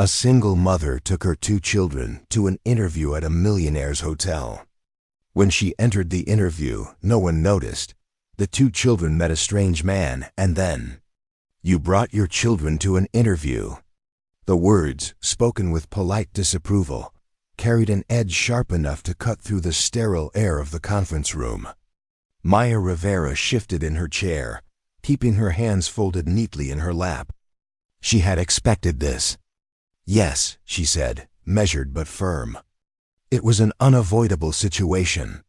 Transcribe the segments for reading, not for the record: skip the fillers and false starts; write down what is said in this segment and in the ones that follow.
A single mother took her 2 children to an interview at a Millionaire's hotel. When she entered the interview, no one noticed. The 2 children met a strange man, and then, "You brought your children to an interview." The words, spoken with polite disapproval, carried an edge sharp enough to cut through the sterile air of the conference room. Maya Rivera shifted in her chair, keeping her hands folded neatly in her lap. She had expected this. "Yes," she said, measured but firm. It was an unavoidable situation.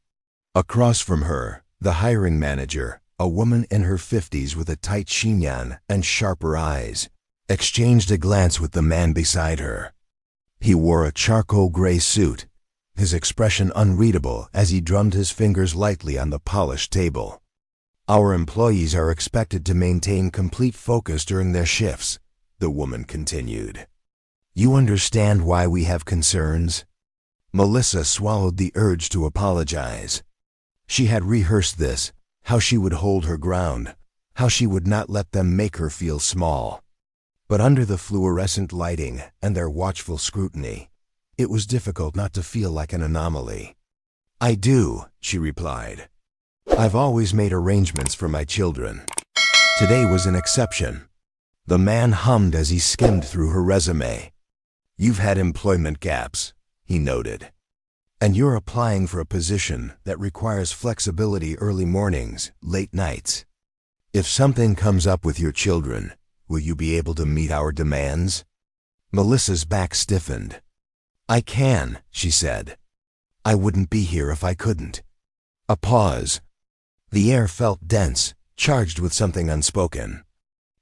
Across from her, the hiring manager, a woman in her 50s with a tight chignon and sharper eyes, exchanged a glance with the man beside her. He wore a charcoal gray suit, his expression unreadable as he drummed his fingers lightly on the polished table. "Our employees are expected to maintain complete focus during their shifts," the woman continued. "You understand why we have concerns?" Melissa swallowed the urge to apologize. She had rehearsed this, how she would hold her ground, how she would not let them make her feel small. But under the fluorescent lighting and their watchful scrutiny, it was difficult not to feel like an anomaly. "I do," she replied. "I've always made arrangements for my children. Today was an exception." The man hummed as he skimmed through her resume. "You've had employment gaps," he noted. "And you're applying for a position that requires flexibility early mornings, late nights. If something comes up with your children, will you be able to meet our demands?" Melissa's back stiffened. "I can," she said. "I wouldn't be here if I couldn't." A pause. The air felt dense, charged with something unspoken.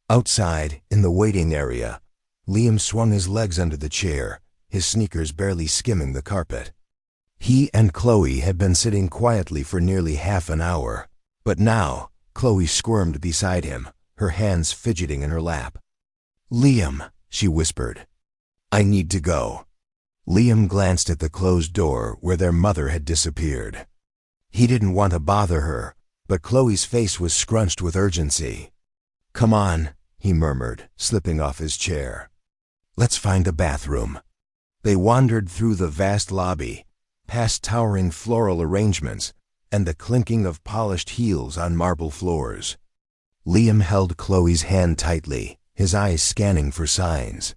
Outside, in the waiting area, Liam swung his legs under the chair, his sneakers barely skimming the carpet. He and Chloe had been sitting quietly for nearly half an hour, but now Chloe squirmed beside him, her hands fidgeting in her lap. "Liam," she whispered, "I need to go." Liam glanced at the closed door where their mother had disappeared. He didn't want to bother her, but Chloe's face was scrunched with urgency. "Come on," he murmured, slipping off his chair. "Let's find a bathroom." They wandered through the vast lobby, past towering floral arrangements and the clinking of polished heels on marble floors. Liam held Chloe's hand tightly, his eyes scanning for signs.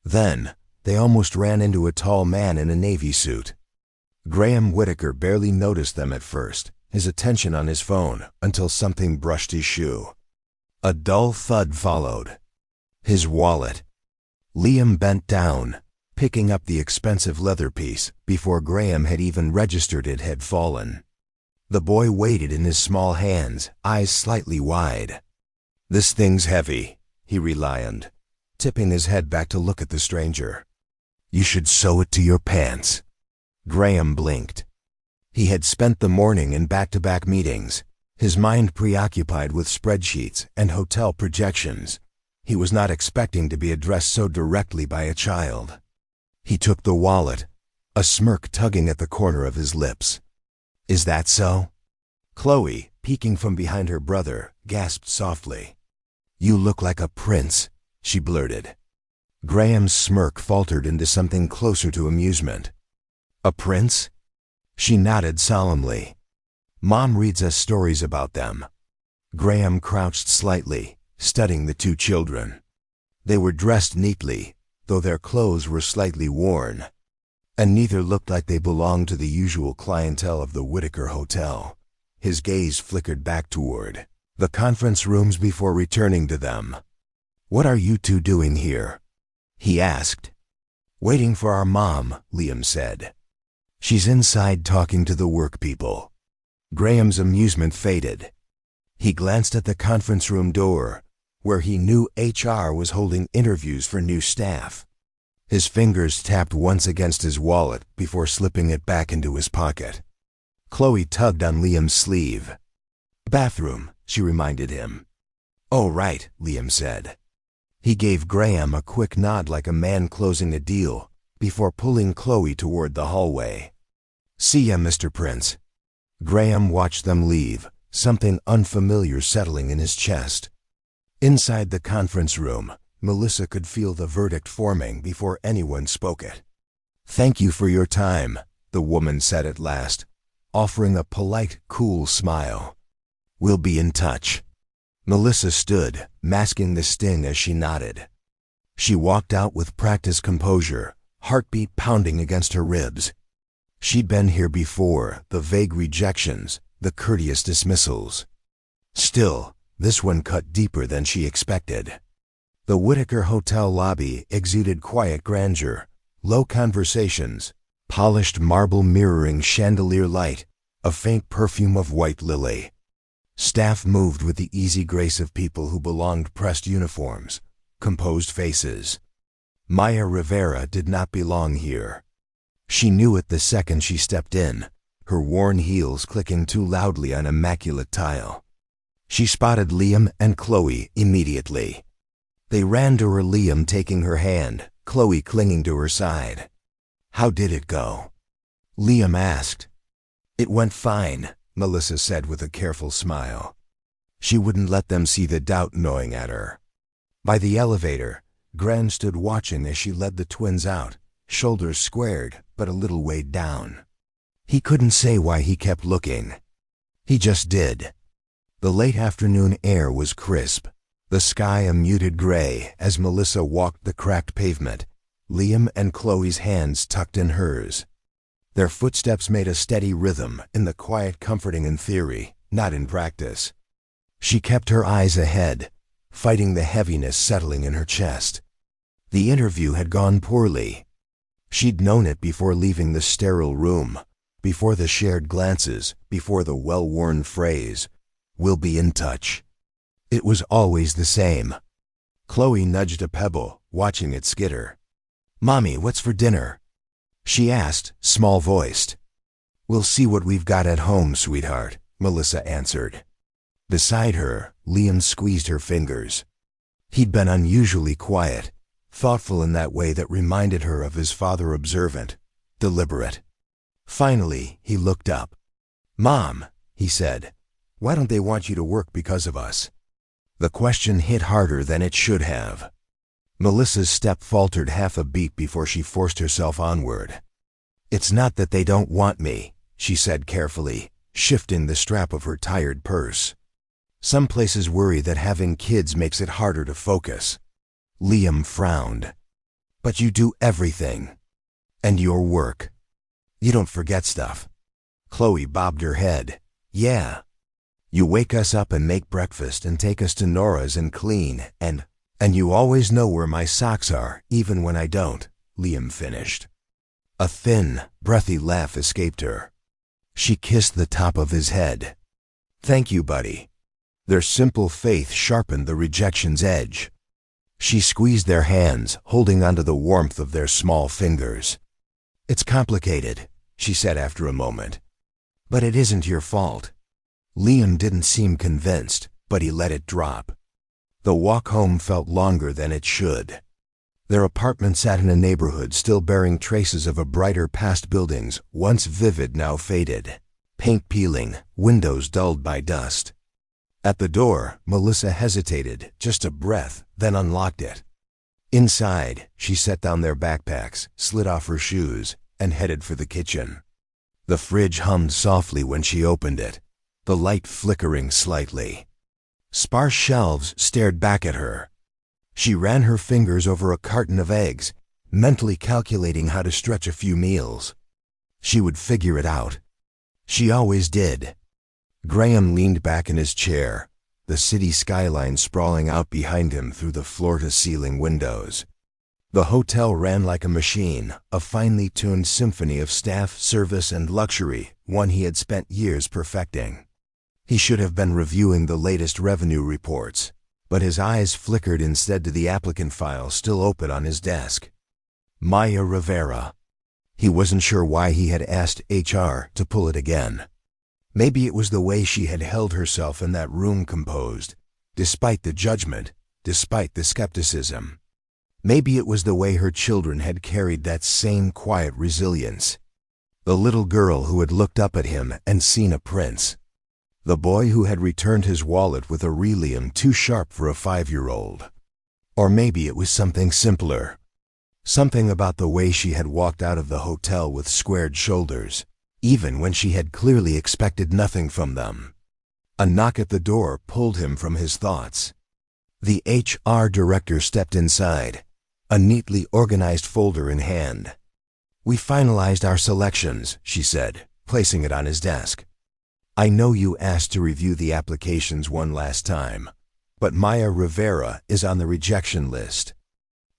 Then, they almost ran into a tall man in a navy suit. Graham Whitaker barely noticed them at first, his attention on his phone, until something brushed his shoe. A dull thud followed. His wallet. Liam bent down, picking up the expensive leather piece before Graham had even registered it had fallen. The boy waited in his small hands, eyes slightly wide. "This thing's heavy," he relioned, tipping his head back to look at the stranger. "You should sew it to your pants." Graham blinked. He had spent the morning in back-to-back meetings, his mind preoccupied with spreadsheets and hotel projections. He was not expecting to be addressed so directly by a child. He took the wallet, a smirk tugging at the corner of his lips. "Is that so?" Chloe, peeking from behind her brother, gasped softly. "You look like a prince," she blurted. Graham's smirk faltered into something closer to amusement. "A prince?" She nodded solemnly. "Mom reads us stories about them." Graham crouched slightly, studying the 2 children. They were dressed neatly, though their clothes were slightly worn, and neither looked like they belonged to the usual clientele of the Whitaker Hotel. His gaze flickered back toward the conference rooms before returning to them. "What are you 2 doing here?" he asked. "Waiting for our mom," Liam said. "She's inside talking to the work people." Graham's amusement faded. He glanced at the conference room door, where he knew HR was holding interviews for new staff. His fingers tapped once against his wallet before slipping it back into his pocket. Chloe tugged on Liam's sleeve. "Bathroom," she reminded him. "Oh, right," Liam said. He gave Graham a quick nod like a man closing a deal, before pulling Chloe toward the hallway. "See ya, Mr. Prince." Graham watched them leave, something unfamiliar settling in his chest. Inside the conference room, Melissa could feel the verdict forming before anyone spoke it. "Thank you for your time," the woman said at last, offering a polite, cool smile. "We'll be in touch." Melissa stood, masking the sting as she nodded. She walked out with practiced composure, heartbeat pounding against her ribs. She'd been here before, the vague rejections, the courteous dismissals. Still, this one cut deeper than she expected. The Whitaker Hotel lobby exuded quiet grandeur, low conversations, polished marble mirroring chandelier light, a faint perfume of white lily. Staff moved with the easy grace of people who belonged pressed uniforms, composed faces. Maya Rivera did not belong here. She knew it the second she stepped in, her worn heels clicking too loudly on immaculate tile. She spotted Liam and Chloe immediately. They ran to her, Liam taking her hand, Chloe clinging to her side. "How did it go?" Liam asked. "It went fine," Melissa said with a careful smile. She wouldn't let them see the doubt gnawing at her. By the elevator, Gran stood watching as she led the twins out, shoulders squared but a little weighed down. He couldn't say why he kept looking. He just did. The late afternoon air was crisp, the sky a muted gray as Melissa walked the cracked pavement, Liam and Chloe's hands tucked in hers. Their footsteps made a steady rhythm in the quiet, comforting in theory, not in practice. She kept her eyes ahead, fighting the heaviness settling in her chest. The interview had gone poorly. She'd known it before leaving the sterile room, before the shared glances, before the well-worn phrase, "We'll be in touch." It was always the same. Chloe nudged a pebble, watching it skitter. "Mommy, what's for dinner?" she asked, small-voiced. "We'll see what we've got at home, sweetheart," Melissa answered. Beside her, Liam squeezed her fingers. He'd been unusually quiet, thoughtful in that way that reminded her of his father, observant, deliberate. Finally, he looked up. "Mom," he said, "why don't they want you to work because of us?" The question hit harder than it should have. Melissa's step faltered half a beat before she forced herself onward. "It's not that they don't want me," she said carefully, shifting the strap of her tired purse. "Some places worry that having kids makes it harder to focus." Liam frowned. "But you do everything. And your work. You don't forget stuff." Chloe bobbed her head. "Yeah. You wake us up and make breakfast and take us to Nora's and clean, and you always know where my socks are, even when I don't," Liam finished. A thin, breathy laugh escaped her. She kissed the top of his head. "Thank you, buddy." Their simple faith sharpened the rejection's edge. She squeezed their hands, holding onto the warmth of their small fingers. "It's complicated," she said after a moment. "But it isn't your fault." Liam didn't seem convinced, but he let it drop. The walk home felt longer than it should. Their apartment sat in a neighborhood still bearing traces of a brighter past, buildings, once vivid now faded, paint peeling, windows dulled by dust. At the door, Melissa hesitated, just a breath, then unlocked it. Inside, she set down their backpacks, slid off her shoes, and headed for the kitchen. The fridge hummed softly when she opened it, the light flickering slightly. Sparse shelves stared back at her. She ran her fingers over a carton of eggs, mentally calculating how to stretch a few meals. She would figure it out. She always did. Graham leaned back in his chair, the city skyline sprawling out behind him through the floor-to-ceiling windows. The hotel ran like a machine, a finely tuned symphony of staff, service, and luxury, one he had spent years perfecting. He should have been reviewing the latest revenue reports, but his eyes flickered instead to the applicant file still open on his desk. Maya Rivera. He wasn't sure why he had asked HR to pull it again. Maybe it was the way she had held herself in that room, composed, despite the judgment, despite the skepticism. Maybe it was the way her children had carried that same quiet resilience. The little girl who had looked up at him and seen a prince. The boy who had returned his wallet with a relium too sharp for a 5-year-old. Or maybe it was something simpler. Something about the way she had walked out of the hotel with squared shoulders, even when she had clearly expected nothing from them. A knock at the door pulled him from his thoughts. The HR director stepped inside, a neatly organized folder in hand. "We finalized our selections," she said, placing it on his desk. "I know you asked to review the applications one last time, but Maya Rivera is on the rejection list.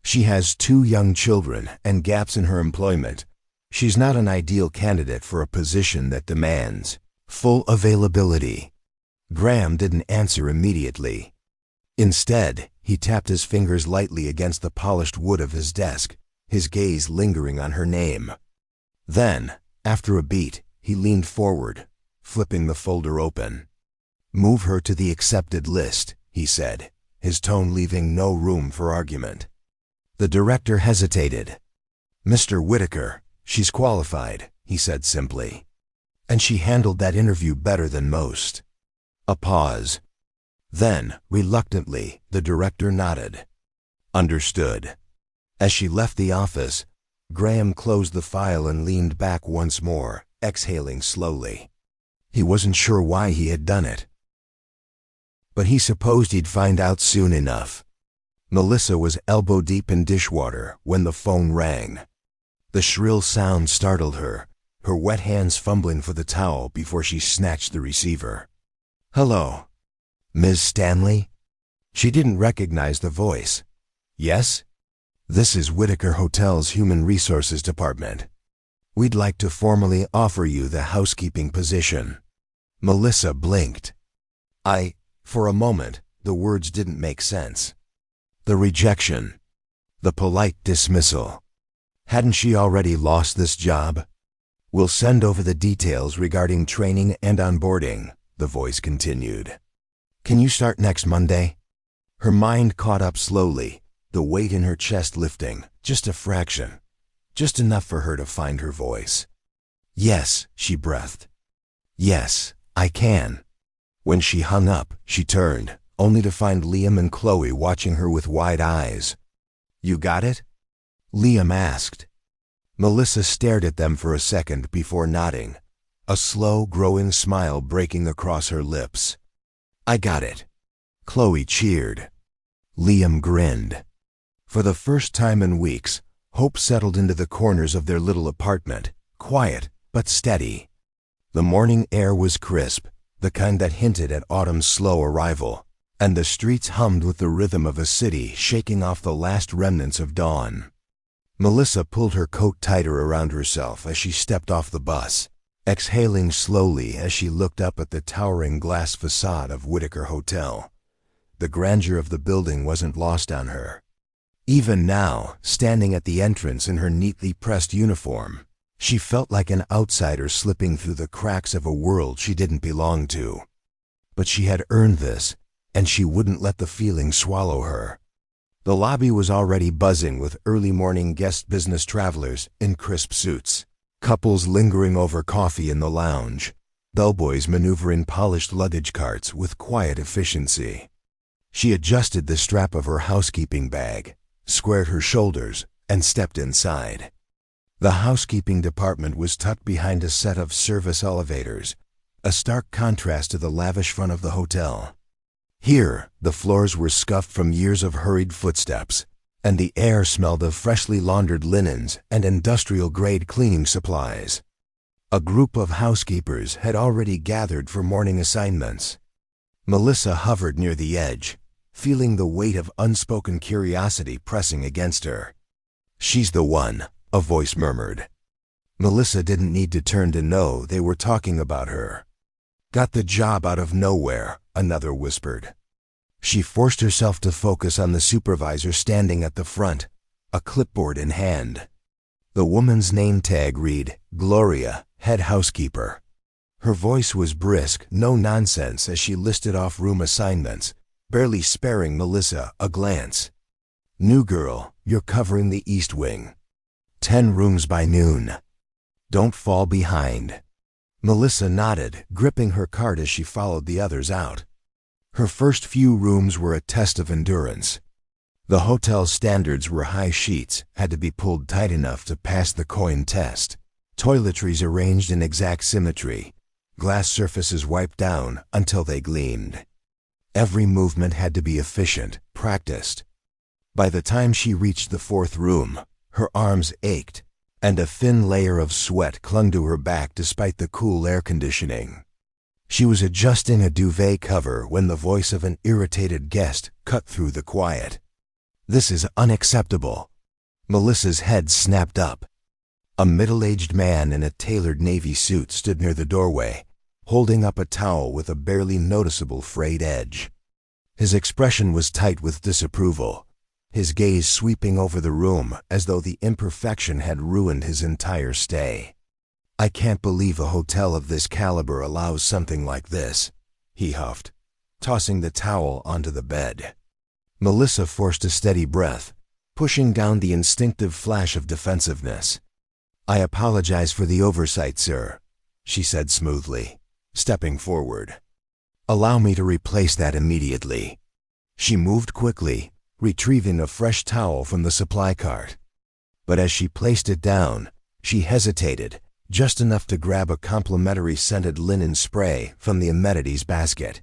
She has 2 young children and gaps in her employment. She's not an ideal candidate for a position that demands full availability." Graham didn't answer immediately. Instead, he tapped his fingers lightly against the polished wood of his desk, his gaze lingering on her name. Then, after a beat, he leaned forward, flipping the folder open. "Move her to the accepted list," he said, his tone leaving no room for argument. The director hesitated. "Mr. Whitaker, she's qualified," he said simply. "And she handled that interview better than most." A pause. Then, reluctantly, the director nodded. "Understood." As she left the office, Graham closed the file and leaned back once more, exhaling slowly. He wasn't sure why he had done it, but he supposed he'd find out soon enough. Melissa was elbow-deep in dishwater when the phone rang. The shrill sound startled her, her wet hands fumbling for the towel before she snatched the receiver. "Hello? Ms. Stanley?" She didn't recognize the voice. "Yes? This is Whitaker Hotel's Human Resources Department. We'd like to formally offer you the housekeeping position." Melissa blinked. For a moment, the words didn't make sense. The rejection. The polite dismissal. Hadn't she already lost this job? "We'll send over the details regarding training and onboarding," the voice continued. "Can you start next Monday?" Her mind caught up slowly, the weight in her chest lifting, just a fraction, just enough for her to find her voice. "Yes," she breathed. "Yes, I can." When she hung up, she turned, only to find Liam and Chloe watching her with wide eyes. "You got it?" Liam asked. Melissa stared at them for a second before nodding, a slow, growing smile breaking across her lips. "I got it." Chloe cheered. Liam grinned. For the first time in weeks, hope settled into the corners of their little apartment, quiet but steady. The morning air was crisp, the kind that hinted at autumn's slow arrival, and the streets hummed with the rhythm of a city shaking off the last remnants of dawn. Melissa pulled her coat tighter around herself as she stepped off the bus, exhaling slowly as she looked up at the towering glass facade of Whitaker Hotel. The grandeur of the building wasn't lost on her. Even now, standing at the entrance in her neatly pressed uniform, she felt like an outsider slipping through the cracks of a world she didn't belong to. But she had earned this, and she wouldn't let the feeling swallow her. The lobby was already buzzing with early morning guest business travelers in crisp suits, couples lingering over coffee in the lounge, bellboys maneuvering polished luggage carts with quiet efficiency. She adjusted the strap of her housekeeping bag, squared her shoulders, and stepped inside. The housekeeping department was tucked behind a set of service elevators, a stark contrast to the lavish front of the hotel. Here, the floors were scuffed from years of hurried footsteps, and the air smelled of freshly laundered linens and industrial-grade cleaning supplies. A group of housekeepers had already gathered for morning assignments. Melissa hovered near the edge, feeling the weight of unspoken curiosity pressing against her. "She's the one," a voice murmured. Melissa didn't need to turn to know they were talking about her. "Got the job out of nowhere," another whispered. She forced herself to focus on the supervisor standing at the front, a clipboard in hand. The woman's name tag read, Gloria, head housekeeper. Her voice was brisk, no nonsense as she listed off room assignments, barely sparing Melissa a glance. "New girl, you're covering the East Wing. 10 rooms by noon. Don't fall behind." Melissa nodded, gripping her cart as she followed the others out. Her first few rooms were a test of endurance. The hotel's standards were high. Sheets had to be pulled tight enough to pass the coin test. Toiletries arranged in exact symmetry. Glass surfaces wiped down until they gleamed. Every movement had to be efficient, practiced. By the time she reached the fourth room, her arms ached, and a thin layer of sweat clung to her back despite the cool air conditioning. She was adjusting a duvet cover when the voice of an irritated guest cut through the quiet. "This is unacceptable." Melissa's head snapped up. A middle-aged man in a tailored navy suit stood near the doorway, holding up a towel with a barely noticeable frayed edge. His expression was tight with disapproval, his gaze sweeping over the room as though the imperfection had ruined his entire stay. "I can't believe a hotel of this caliber allows something like this," he huffed, tossing the towel onto the bed. Melissa forced a steady breath, pushing down the instinctive flash of defensiveness. "I apologize for the oversight, sir," she said smoothly, stepping forward. "Allow me to replace that immediately." She moved quickly, retrieving a fresh towel from the supply cart. But as she placed it down, she hesitated, just enough to grab a complimentary scented linen spray from the amenities basket.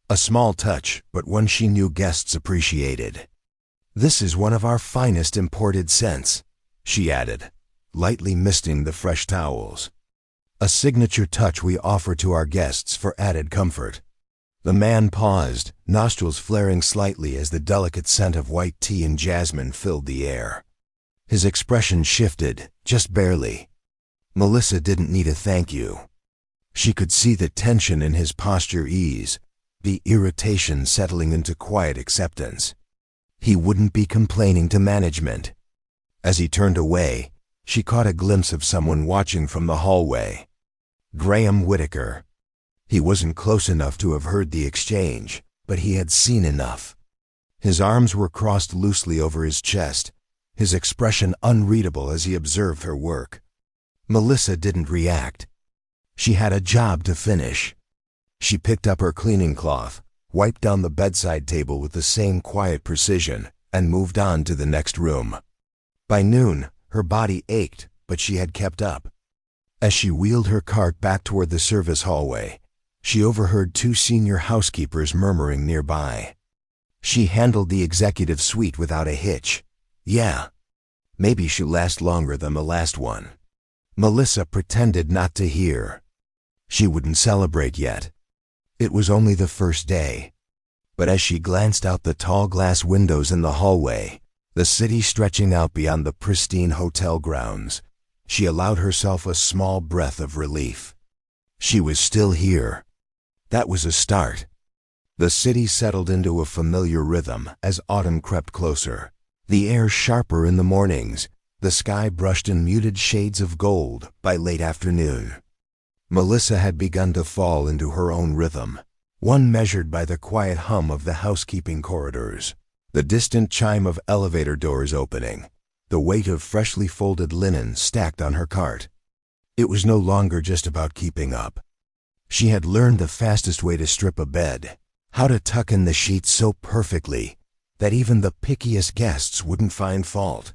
A small touch, but one she knew guests appreciated. "This is one of our finest imported scents," she added, lightly misting the fresh towels. "A signature touch we offer to our guests for added comfort." The man paused, nostrils flaring slightly as the delicate scent of white tea and jasmine filled the air. His expression shifted, just barely. Melissa didn't need a thank you. She could see the tension in his posture ease, the irritation settling into quiet acceptance. He wouldn't be complaining to management. As he turned away, she caught a glimpse of someone watching from the hallway. Graham Whitaker. He wasn't close enough to have heard the exchange, but he had seen enough. His arms were crossed loosely over his chest, his expression unreadable as he observed her work. Melissa didn't react. She had a job to finish. She picked up her cleaning cloth, wiped down the bedside table with the same quiet precision, and moved on to the next room. By noon, her body ached, but she had kept up. As she wheeled her cart back toward the service hallway, she overheard two senior housekeepers murmuring nearby. She handled the executive suite without a hitch. Yeah, maybe she'll last longer than the last one. Melissa pretended not to hear. She wouldn't celebrate yet. It was only the first day. But as she glanced out the tall glass windows in the hallway, the city stretching out beyond the pristine hotel grounds, she allowed herself a small breath of relief. She was still here. That was a start. The city settled into a familiar rhythm as autumn crept closer. The air sharper in the mornings, the sky brushed in muted shades of gold by late afternoon. Melissa had begun to fall into her own rhythm, one measured by the quiet hum of the housekeeping corridors, the distant chime of elevator doors opening, the weight of freshly folded linen stacked on her cart. It was no longer just about keeping up. She had learned the fastest way to strip a bed, how to tuck in the sheets so perfectly that even the pickiest guests wouldn't find fault.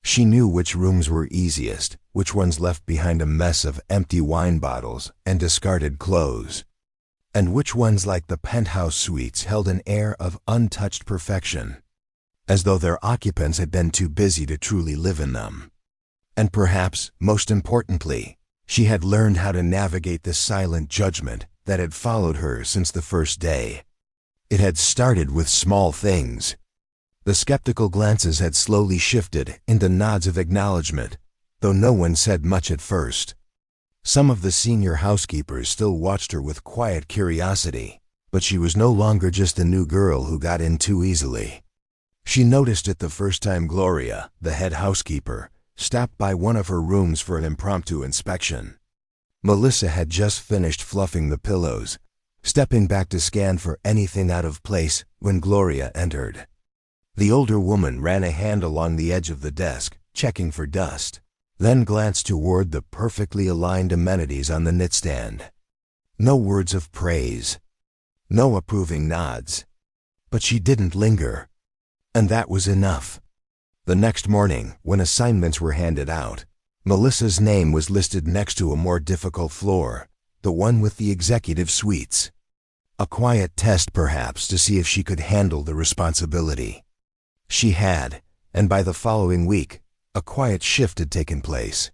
She knew which rooms were easiest, which ones left behind a mess of empty wine bottles and discarded clothes, and which ones, like the penthouse suites, held an air of untouched perfection, as though their occupants had been too busy to truly live in them. And perhaps, most importantly, she had learned how to navigate the silent judgment that had followed her since the first day. It had started with small things. The skeptical glances had slowly shifted into nods of acknowledgement, though no one said much at first. Some of the senior housekeepers still watched her with quiet curiosity, but she was no longer just a new girl who got in too easily. She noticed it the first time Gloria, the head housekeeper, stopped by one of her rooms for an impromptu inspection. Melissa had just finished fluffing the pillows, stepping back to scan for anything out of place when Gloria entered. The older woman ran a hand along the edge of the desk, checking for dust, then glanced toward the perfectly aligned amenities on the knitstand. No words of praise, no approving nods, but she didn't linger. And that was enough. The next morning, when assignments were handed out, Melissa's name was listed next to a more difficult floor, the one with the executive suites. A quiet test, perhaps, to see if she could handle the responsibility. She had, and by the following week, a quiet shift had taken place.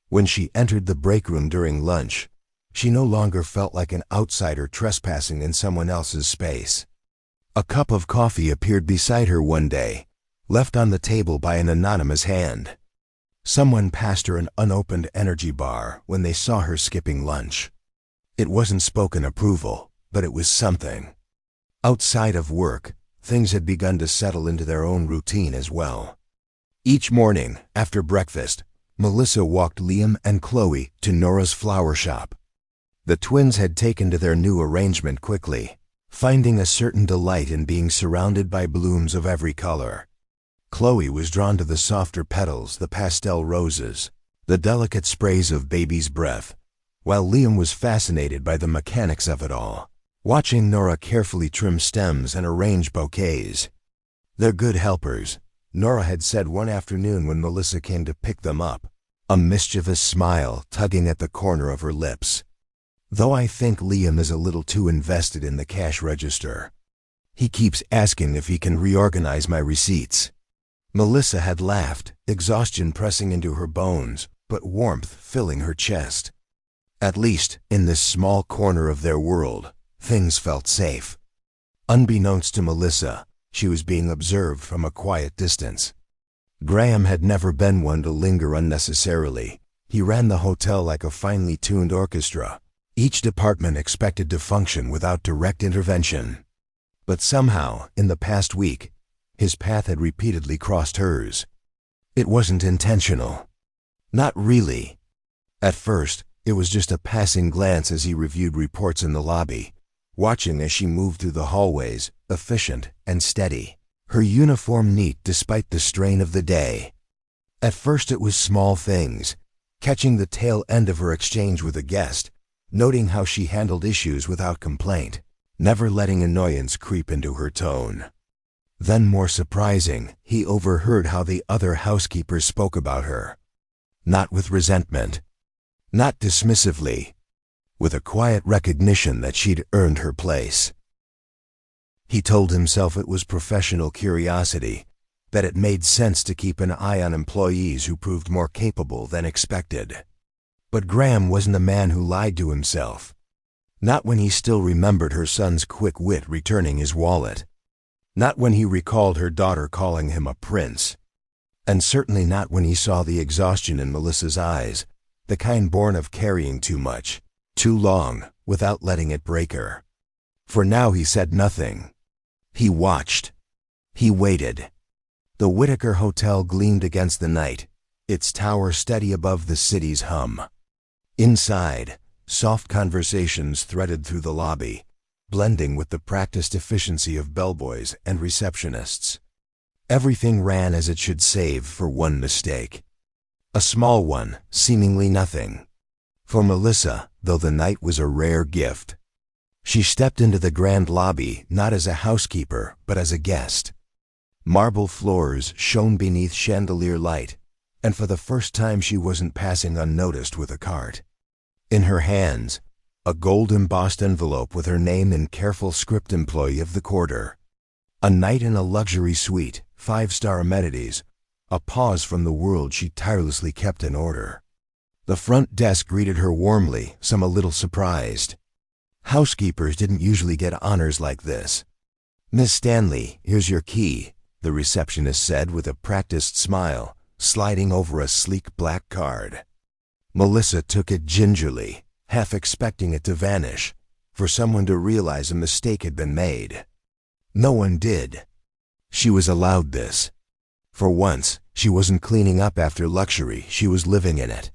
When she entered the break room during lunch, she no longer felt like an outsider trespassing in someone else's space. A cup of coffee appeared beside her one day, left on the table by an anonymous hand. Someone passed her an unopened energy bar when they saw her skipping lunch. It wasn't spoken approval, but it was something. Outside of work, things had begun to settle into their own routine as well. Each morning, after breakfast, Melissa walked Liam and Chloe to Nora's flower shop. The twins had taken to their new arrangement quickly, finding a certain delight in being surrounded by blooms of every color. Chloe was drawn to the softer petals, the pastel roses, the delicate sprays of baby's breath, while Liam was fascinated by the mechanics of it all, watching Nora carefully trim stems and arrange bouquets. "They're good helpers," Nora had said one afternoon when Melissa came to pick them up, a mischievous smile tugging at the corner of her lips. "Though I think Liam is a little too invested in the cash register. He keeps asking if he can reorganize my receipts." Melissa had laughed, exhaustion pressing into her bones, but warmth filling her chest. At least, in this small corner of their world, things felt safe. Unbeknownst to Melissa, she was being observed from a quiet distance. Graham had never been one to linger unnecessarily. He ran the hotel like a finely tuned orchestra, each department expected to function without direct intervention. But somehow, in the past week, his path had repeatedly crossed hers. It wasn't intentional. Not really. At first, it was just a passing glance as he reviewed reports in the lobby, watching as she moved through the hallways, efficient and steady, her uniform neat despite the strain of the day. At first it was small things, catching the tail end of her exchange with a guest, noting how she handled issues without complaint, never letting annoyance creep into her tone. Then, more surprising, he overheard how the other housekeepers spoke about her. Not with resentment, not dismissively, with a quiet recognition that she'd earned her place. He told himself it was professional curiosity, that it made sense to keep an eye on employees who proved more capable than expected. But Graham wasn't a man who lied to himself. Not when he still remembered her son's quick wit returning his wallet. Not when he recalled her daughter calling him a prince. And certainly not when he saw the exhaustion in Melissa's eyes, the kind born of carrying too much, too long, without letting it break her. For now he said nothing. He watched. He waited. The Whitaker Hotel gleamed against the night, its tower steady above the city's hum. Inside, soft conversations threaded through the lobby, blending with the practiced efficiency of bellboys and receptionists. Everything ran as it should save for one mistake. A small one, seemingly nothing. For Melissa, though the night was a rare gift. She stepped into the grand lobby not as a housekeeper, but as a guest. Marble floors shone beneath chandelier light, and for the first time she wasn't passing unnoticed with a cart. In her hands, a gold-embossed envelope with her name in careful script, employee of the quarter. A night in a luxury suite, 5-star amenities, a pause from the world she tirelessly kept in order. The front desk greeted her warmly, some a little surprised. Housekeepers didn't usually get honors like this. "Miss Stanley, here's your key," the receptionist said with a practiced smile, sliding over a sleek black card. Melissa took it gingerly, half expecting it to vanish, for someone to realize a mistake had been made. No one did. She was allowed this. For once, she wasn't cleaning up after luxury, she was living in it.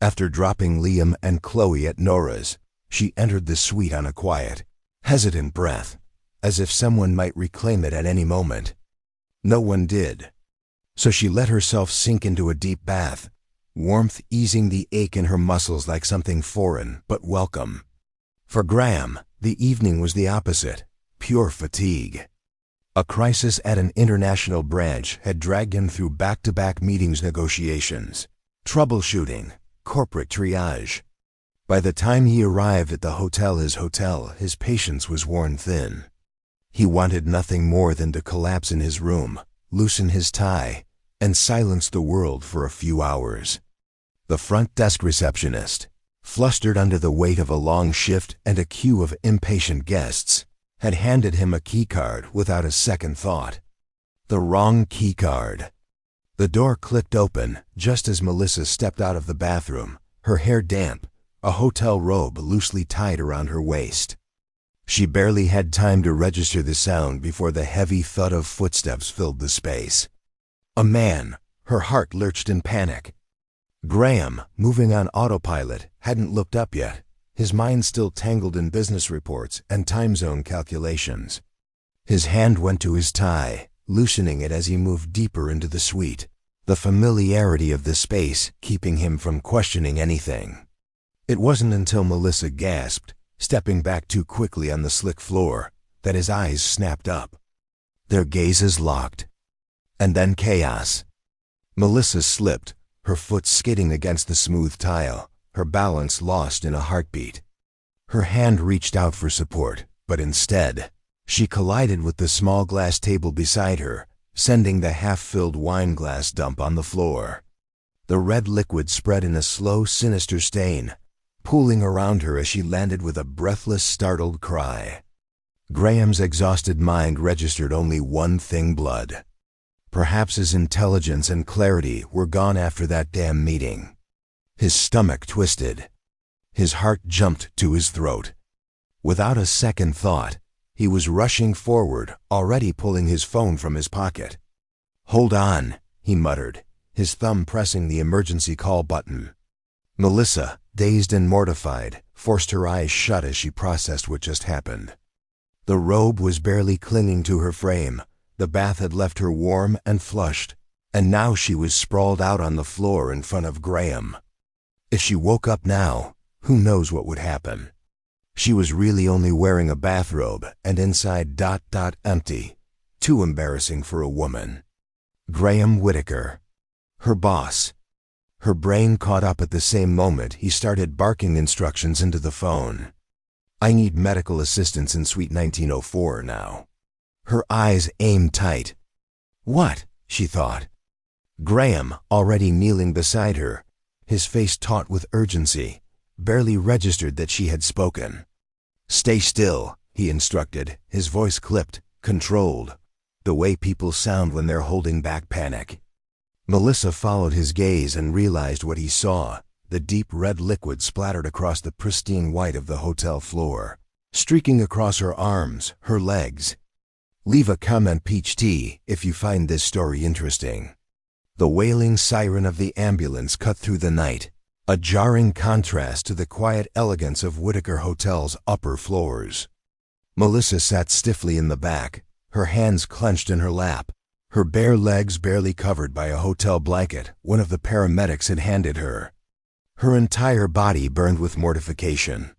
After dropping Liam and Chloe at Nora's, she entered the suite on a quiet, hesitant breath, as if someone might reclaim it at any moment. No one did. So she let herself sink into a deep bath, warmth easing the ache in her muscles like something foreign but welcome. For Graham, the evening was the opposite, pure fatigue. A crisis at an international branch had dragged him through back-to-back meetings, negotiations, troubleshooting, corporate triage. By the time he arrived at the hotel, his patience was worn thin. He wanted nothing more than to collapse in his room, loosen his tie, and silence the world for a few hours. The front desk receptionist, flustered under the weight of a long shift and a queue of impatient guests, had handed him a keycard without a second thought. The wrong keycard. The door clicked open just as Melissa stepped out of the bathroom, her hair damp, a hotel robe loosely tied around her waist. She barely had time to register the sound before the heavy thud of footsteps filled the space. A man. Her heart lurched in panic. Graham, moving on autopilot, hadn't looked up yet, his mind still tangled in business reports and time zone calculations. His hand went to his tie, loosening it as he moved deeper into the suite, the familiarity of the space keeping him from questioning anything. It wasn't until Melissa gasped, stepping back too quickly on the slick floor, that his eyes snapped up. Their gazes locked. And then chaos. Melissa slipped, her foot skidding against the smooth tile, her balance lost in a heartbeat. Her hand reached out for support, but instead, she collided with the small glass table beside her, sending the half-filled wine glass dump on the floor. The red liquid spread in a slow, sinister stain, pooling around her as she landed with a breathless, startled cry. Graham's exhausted mind registered only one thing: blood. Perhaps his intelligence and clarity were gone after that damn meeting. His stomach twisted. His heart jumped to his throat. Without a second thought, he was rushing forward, already pulling his phone from his pocket. "Hold on," he muttered, his thumb pressing the emergency call button. Melissa, dazed and mortified, forced her eyes shut as she processed what just happened. The robe was barely clinging to her frame. The bath had left her warm and flushed, and now she was sprawled out on the floor in front of Graham. If she woke up now, who knows what would happen? She was really only wearing a bathrobe, and inside ... empty. Too embarrassing for a woman. Graham Whitaker. Her boss. Her brain caught up at the same moment he started barking instructions into the phone. "I need medical assistance in suite 1904 now." Her eyes aimed tight. "What?" she thought. Graham, already kneeling beside her, his face taut with urgency, barely registered that she had spoken. "Stay still," he instructed, his voice clipped, controlled, the way people sound when they're holding back panic. Melissa followed his gaze and realized what he saw. The deep red liquid splattered across the pristine white of the hotel floor, streaking across her arms, her legs. Leave a comment peach tea if you find this story interesting. The wailing siren of the ambulance cut through the night, a jarring contrast to the quiet elegance of Whitaker Hotel's upper floors. Melissa sat stiffly in the back, her hands clenched in her lap, her bare legs barely covered by a hotel blanket one of the paramedics had handed her. Her entire body burned with mortification.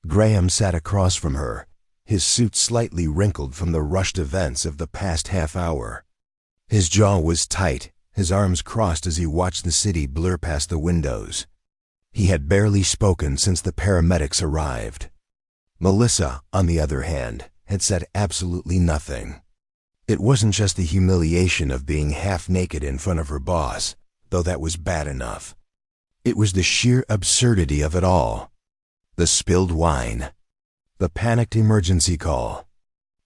Graham sat across from her, his suit slightly wrinkled from the rushed events of the past half hour. His jaw was tight, his arms crossed as he watched the city blur past the windows. He had barely spoken since the paramedics arrived. Melissa, on the other hand, had said absolutely nothing. It wasn't just the humiliation of being half naked in front of her boss, though that was bad enough. It was the sheer absurdity of it all. The spilled wine. The panicked emergency call.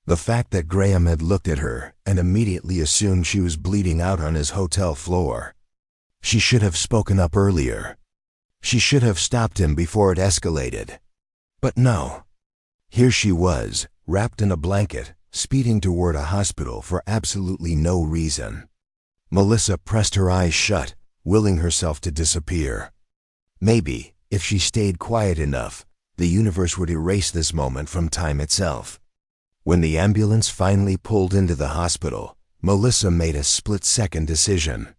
The fact that Graham had looked at her and immediately assumed she was bleeding out on his hotel floor. She should have spoken up earlier. She should have stopped him before it escalated. But no. Here she was, wrapped in a blanket, speeding toward a hospital for absolutely no reason. Melissa pressed her eyes shut, willing herself to disappear. Maybe, if she stayed quiet enough, the universe would erase this moment from time itself. When the ambulance finally pulled into the hospital, Melissa made a split-second decision.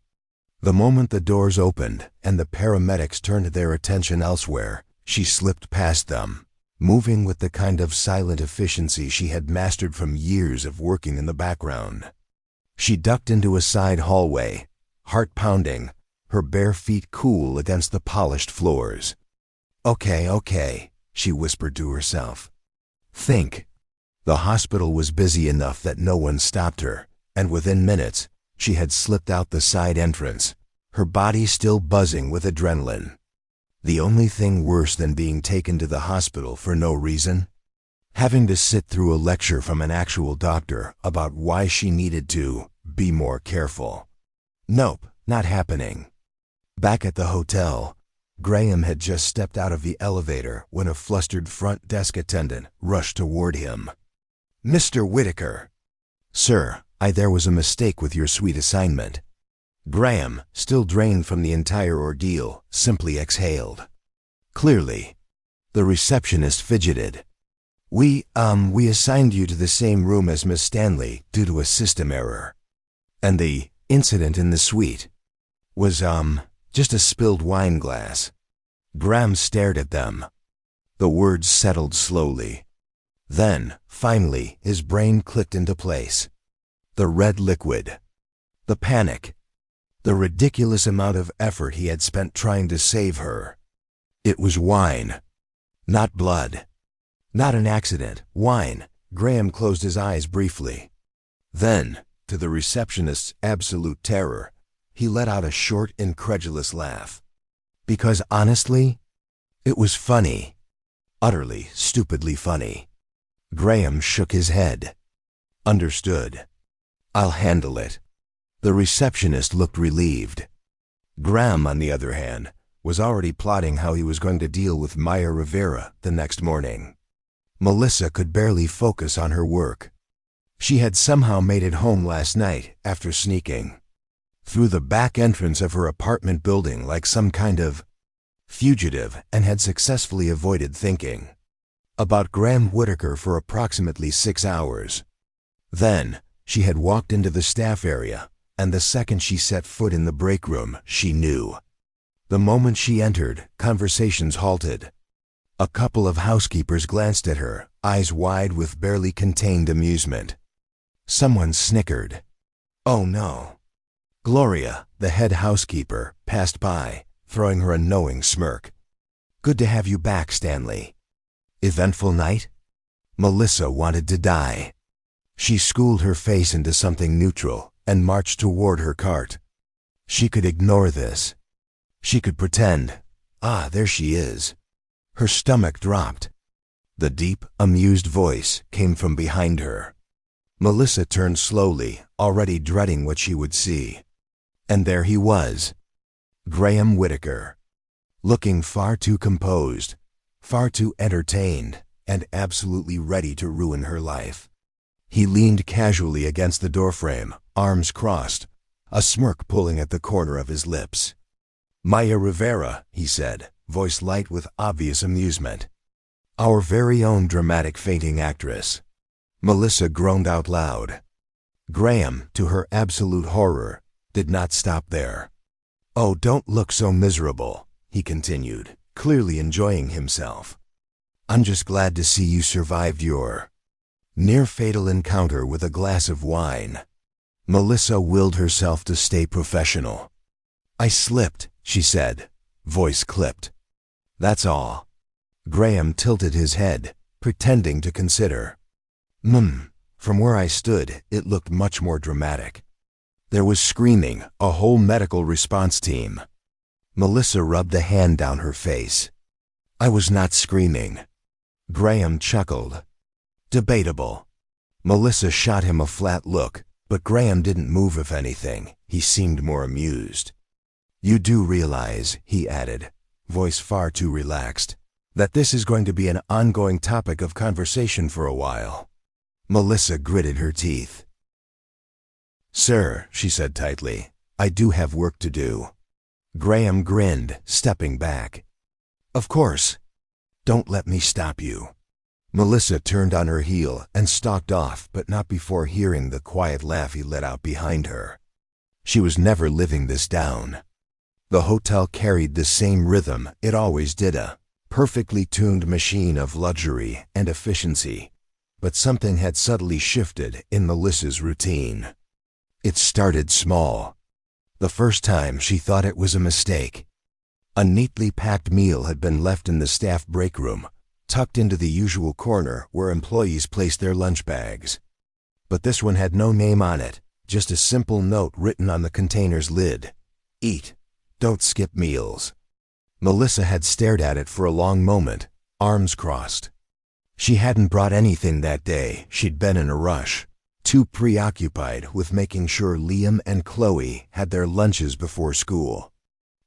The moment the doors opened and the paramedics turned their attention elsewhere, she slipped past them, moving with the kind of silent efficiency she had mastered from years of working in the background. She ducked into a side hallway, heart pounding, her bare feet cool against the polished floors. Okay, she whispered to herself. Think. The hospital was busy enough that no one stopped her, and within minutes, she had slipped out the side entrance, her body still buzzing with adrenaline. The only thing worse than being taken to the hospital for no reason? Having to sit through a lecture from an actual doctor about why she needed to be more careful. Nope, not happening. Back at the hotel, Graham had just stepped out of the elevator when a flustered front desk attendant rushed toward him. "Mr. Whitaker." "Sir, there was a mistake with your suite assignment." Graham, still drained from the entire ordeal, simply exhaled. "Clearly." The receptionist fidgeted. We assigned you to the same room as Miss Stanley due to a system error. And the incident in the suite was, just a spilled wine glass." Graham stared at them. The words settled slowly. Then, finally, his brain clicked into place. The red liquid. The panic. The ridiculous amount of effort he had spent trying to save her. It was wine. Not blood. Not an accident. Wine. Graham closed his eyes briefly. Then, to the receptionist's absolute terror, he let out a short, incredulous laugh. Because honestly, it was funny. Utterly, stupidly funny. Graham shook his head. "Understood. I'll handle it." The receptionist looked relieved. Graham, on the other hand, was already plotting how he was going to deal with Maya Rivera the next morning. Melissa could barely focus on her work. She had somehow made it home last night after sneaking through the back entrance of her apartment building like some kind of fugitive and had successfully avoided thinking about Graham Whitaker for approximately 6 hours. Then, she had walked into the staff area, and the second she set foot in the break room, she knew. The moment she entered, conversations halted. A couple of housekeepers glanced at her, eyes wide with barely contained amusement. Someone snickered. "Oh no." Gloria, the head housekeeper, passed by, throwing her a knowing smirk. "Good to have you back, Stanley." "Eventful night?" Melissa wanted to die. She schooled her face into something neutral and marched toward her cart. She could ignore this. She could pretend, there she is. Her stomach dropped. The deep, amused voice came from behind her. Melissa turned slowly, already dreading what she would see. And there he was, Graham Whitaker, looking far too composed, far too entertained, and absolutely ready to ruin her life. He leaned casually against the doorframe, arms crossed, a smirk pulling at the corner of his lips. "Maya Rivera," he said, voice light with obvious amusement. "Our very own dramatic fainting actress." Melissa groaned out loud. Graham, to her absolute horror, did not stop there. "Oh, don't look so miserable," he continued, clearly enjoying himself. "I'm just glad to see you survived your near-fatal encounter with a glass of wine." Melissa willed herself to stay professional. "I slipped," she said, voice clipped. "That's all." Graham tilted his head, pretending to consider. From where I stood, it looked much more dramatic. There was screaming, a whole medical response team. Melissa rubbed a hand down her face. "I was not screaming." Graham chuckled. "Debatable." Melissa shot him a flat look, but Graham didn't move if anything. He seemed more amused. "You do realize," he added, voice far too relaxed, "that this is going to be an ongoing topic of conversation for a while." Melissa gritted her teeth. "Sir," she said tightly, "I do have work to do." Graham grinned, stepping back. "Of course. Don't let me stop you." Melissa turned on her heel and stalked off, but not before hearing the quiet laugh he let out behind her. She was never living this down. The hotel carried the same rhythm it always did, a perfectly tuned machine of luxury and efficiency. But something had subtly shifted in Melissa's routine. It started small. The first time she thought it was a mistake. A neatly packed meal had been left in the staff break room, tucked into the usual corner where employees placed their lunch bags. But this one had no name on it, just a simple note written on the container's lid. Eat. Don't skip meals. Melissa had stared at it for a long moment, arms crossed. She hadn't brought anything that day. She'd been in a rush, too preoccupied with making sure Liam and Chloe had their lunches before school.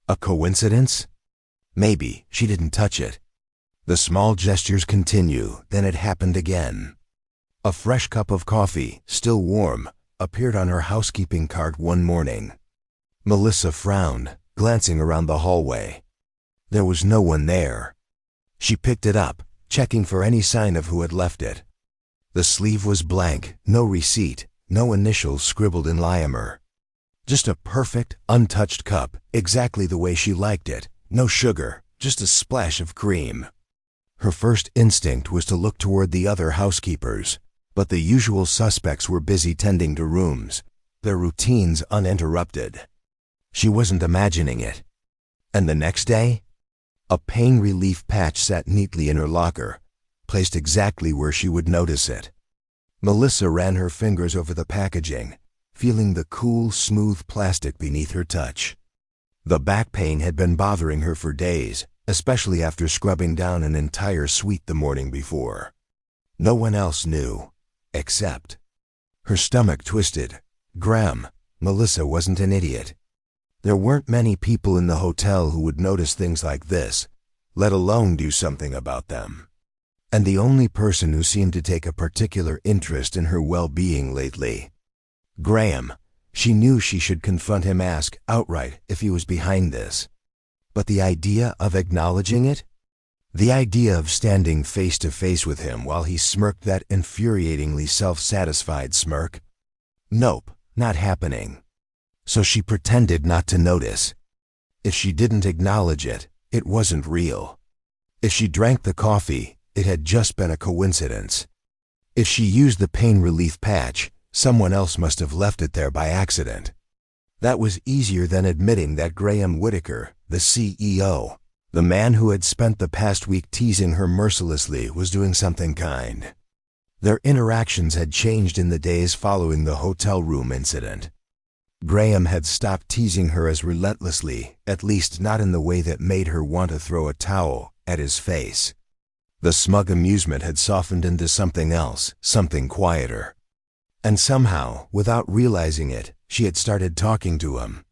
A coincidence? Maybe. She didn't touch it. The small gestures continue, then it happened again. A fresh cup of coffee, still warm, appeared on her housekeeping cart one morning. Melissa frowned, glancing around the hallway. There was no one there. She picked it up, checking for any sign of who had left it. The sleeve was blank, no receipt, no initials scribbled in Liamer. Just a perfect, untouched cup, exactly the way she liked it. No sugar, just a splash of cream. Her first instinct was to look toward the other housekeepers, but the usual suspects were busy tending to rooms, their routines uninterrupted. She wasn't imagining it. And the next day? A pain relief patch sat neatly in her locker, placed exactly where she would notice it. Melissa ran her fingers over the packaging, feeling the cool, smooth plastic beneath her touch. The back pain had been bothering her for days, especially after scrubbing down an entire suite the morning before. No one else knew, except. Her stomach twisted. Graham, Melissa wasn't an idiot. There weren't many people in the hotel who would notice things like this, let alone do something about them. And the only person who seemed to take a particular interest in her well-being lately. Graham. She knew she should confront him, ask outright if he was behind this. But the idea of acknowledging it? The idea of standing face to face with him while he smirked that infuriatingly self-satisfied smirk? Nope, not happening. So she pretended not to notice. If she didn't acknowledge it, it wasn't real. If she drank the coffee, it had just been a coincidence. If she used the pain relief patch, someone else must have left it there by accident. That was easier than admitting that Graham Whitaker, the CEO, the man who had spent the past week teasing her mercilessly, was doing something kind. Their interactions had changed in the days following the hotel room incident. Graham had stopped teasing her as relentlessly, at least not in the way that made her want to throw a towel at his face. The smug amusement had softened into something else, something quieter. And somehow, without realizing it, she had started talking to him.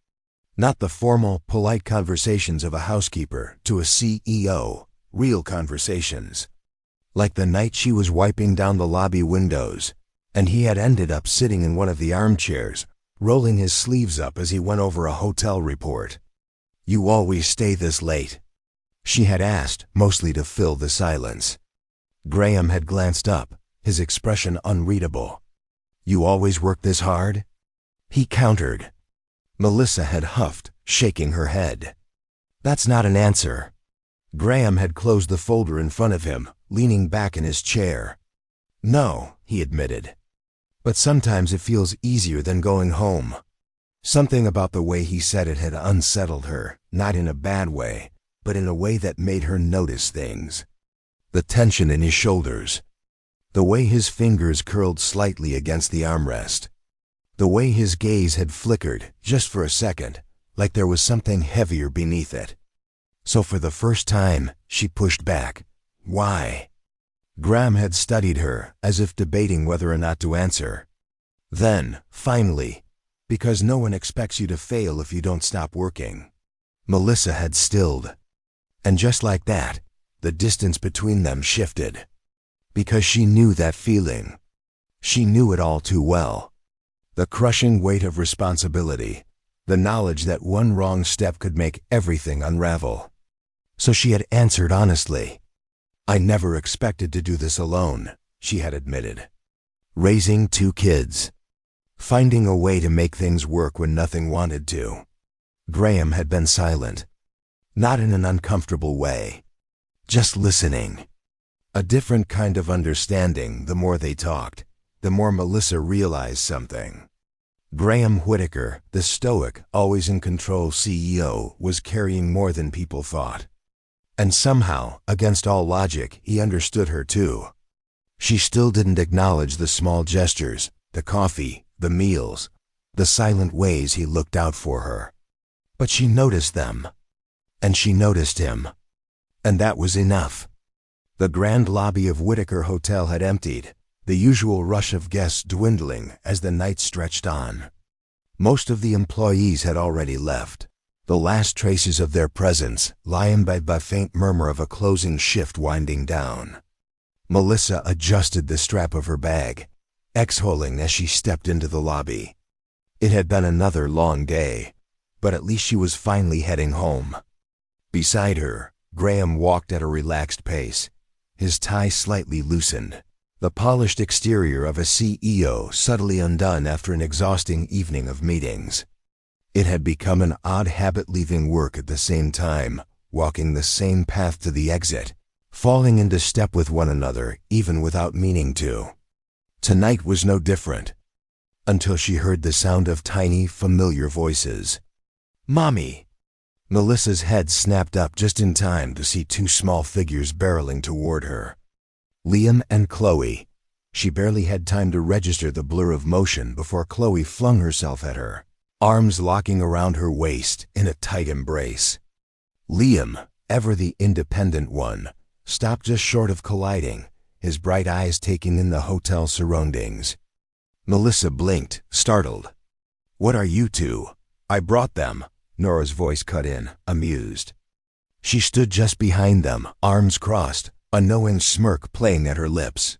Not the formal, polite conversations of a housekeeper to a CEO, real conversations. Like the night she was wiping down the lobby windows, and he had ended up sitting in one of the armchairs, rolling his sleeves up as he went over a hotel report. "You always stay this late?" she had asked, mostly to fill the silence. Graham had glanced up, his expression unreadable. "You always work this hard?" he countered. Melissa had huffed, shaking her head. "That's not an answer." Graham had closed the folder in front of him, leaning back in his chair. "No," he admitted. "But sometimes it feels easier than going home." Something about the way he said it had unsettled her, not in a bad way, but in a way that made her notice things. The tension in his shoulders. The way his fingers curled slightly against the armrest. The way his gaze had flickered, just for a second, like there was something heavier beneath it. So for the first time, she pushed back. Why? Graham had studied her, as if debating whether or not to answer. Then, finally, because no one expects you to fail if you don't stop working. Melissa had stilled. And just like that, the distance between them shifted. Because she knew that feeling. She knew it all too well. The crushing weight of responsibility, the knowledge that one wrong step could make everything unravel. So she had answered honestly. "I never expected to do this alone," she had admitted. Raising 2 kids. Finding a way to make things work when nothing wanted to. Graham had been silent. Not in an uncomfortable way. just listening. A different kind of understanding. The more they talked, the more Melissa realized something. Graham Whitaker, the stoic, always in control CEO, was carrying more than people thought. And somehow, against all logic, he understood her too. She still didn't acknowledge the small gestures, the coffee, the meals, the silent ways he looked out for her. But she noticed them. And she noticed him. And that was enough. The grand lobby of Whitaker Hotel had emptied, the usual rush of guests dwindling as the night stretched on. Most of the employees had already left, the last traces of their presence lying by the faint murmur of a closing shift winding down. Melissa adjusted the strap of her bag, exhaling as she stepped into the lobby. It had been another long day, but at least she was finally heading home. Beside her, Graham walked at a relaxed pace, his tie slightly loosened, the polished exterior of a CEO subtly undone after an exhausting evening of meetings. It had become an odd habit leaving work at the same time, walking the same path to the exit, falling into step with one another even without meaning to. Tonight was no different, until she heard the sound of tiny, familiar voices. "Mommy!" Melissa's head snapped up just in time to see two small figures barreling toward her. Liam and Chloe. She barely had time to register the blur of motion before Chloe flung herself at her, arms locking around her waist in a tight embrace. Liam, ever the independent one, stopped just short of colliding, his bright eyes taking in the hotel surroundings. Melissa blinked, startled. "What are you two?" "I brought them," Nora's voice cut in, amused. She stood just behind them, arms crossed, a knowing smirk playing at her lips.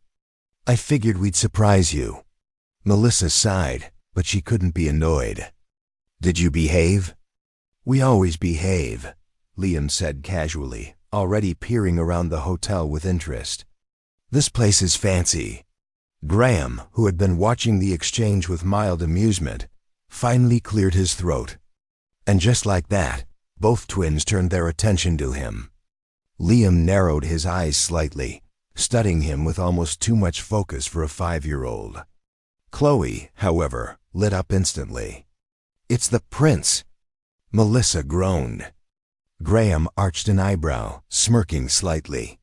"I figured we'd surprise you." Melissa sighed, but she couldn't be annoyed. "Did you behave?" "We always behave," Liam said casually, already peering around the hotel with interest. "This place is fancy." Graham, who had been watching the exchange with mild amusement, finally cleared his throat. And just like that, both twins turned their attention to him. Liam narrowed his eyes slightly, studying him with almost too much focus for a 5-year-old. Chloe, however, lit up instantly. "It's the prince!" Melissa groaned. Graham arched an eyebrow, smirking slightly.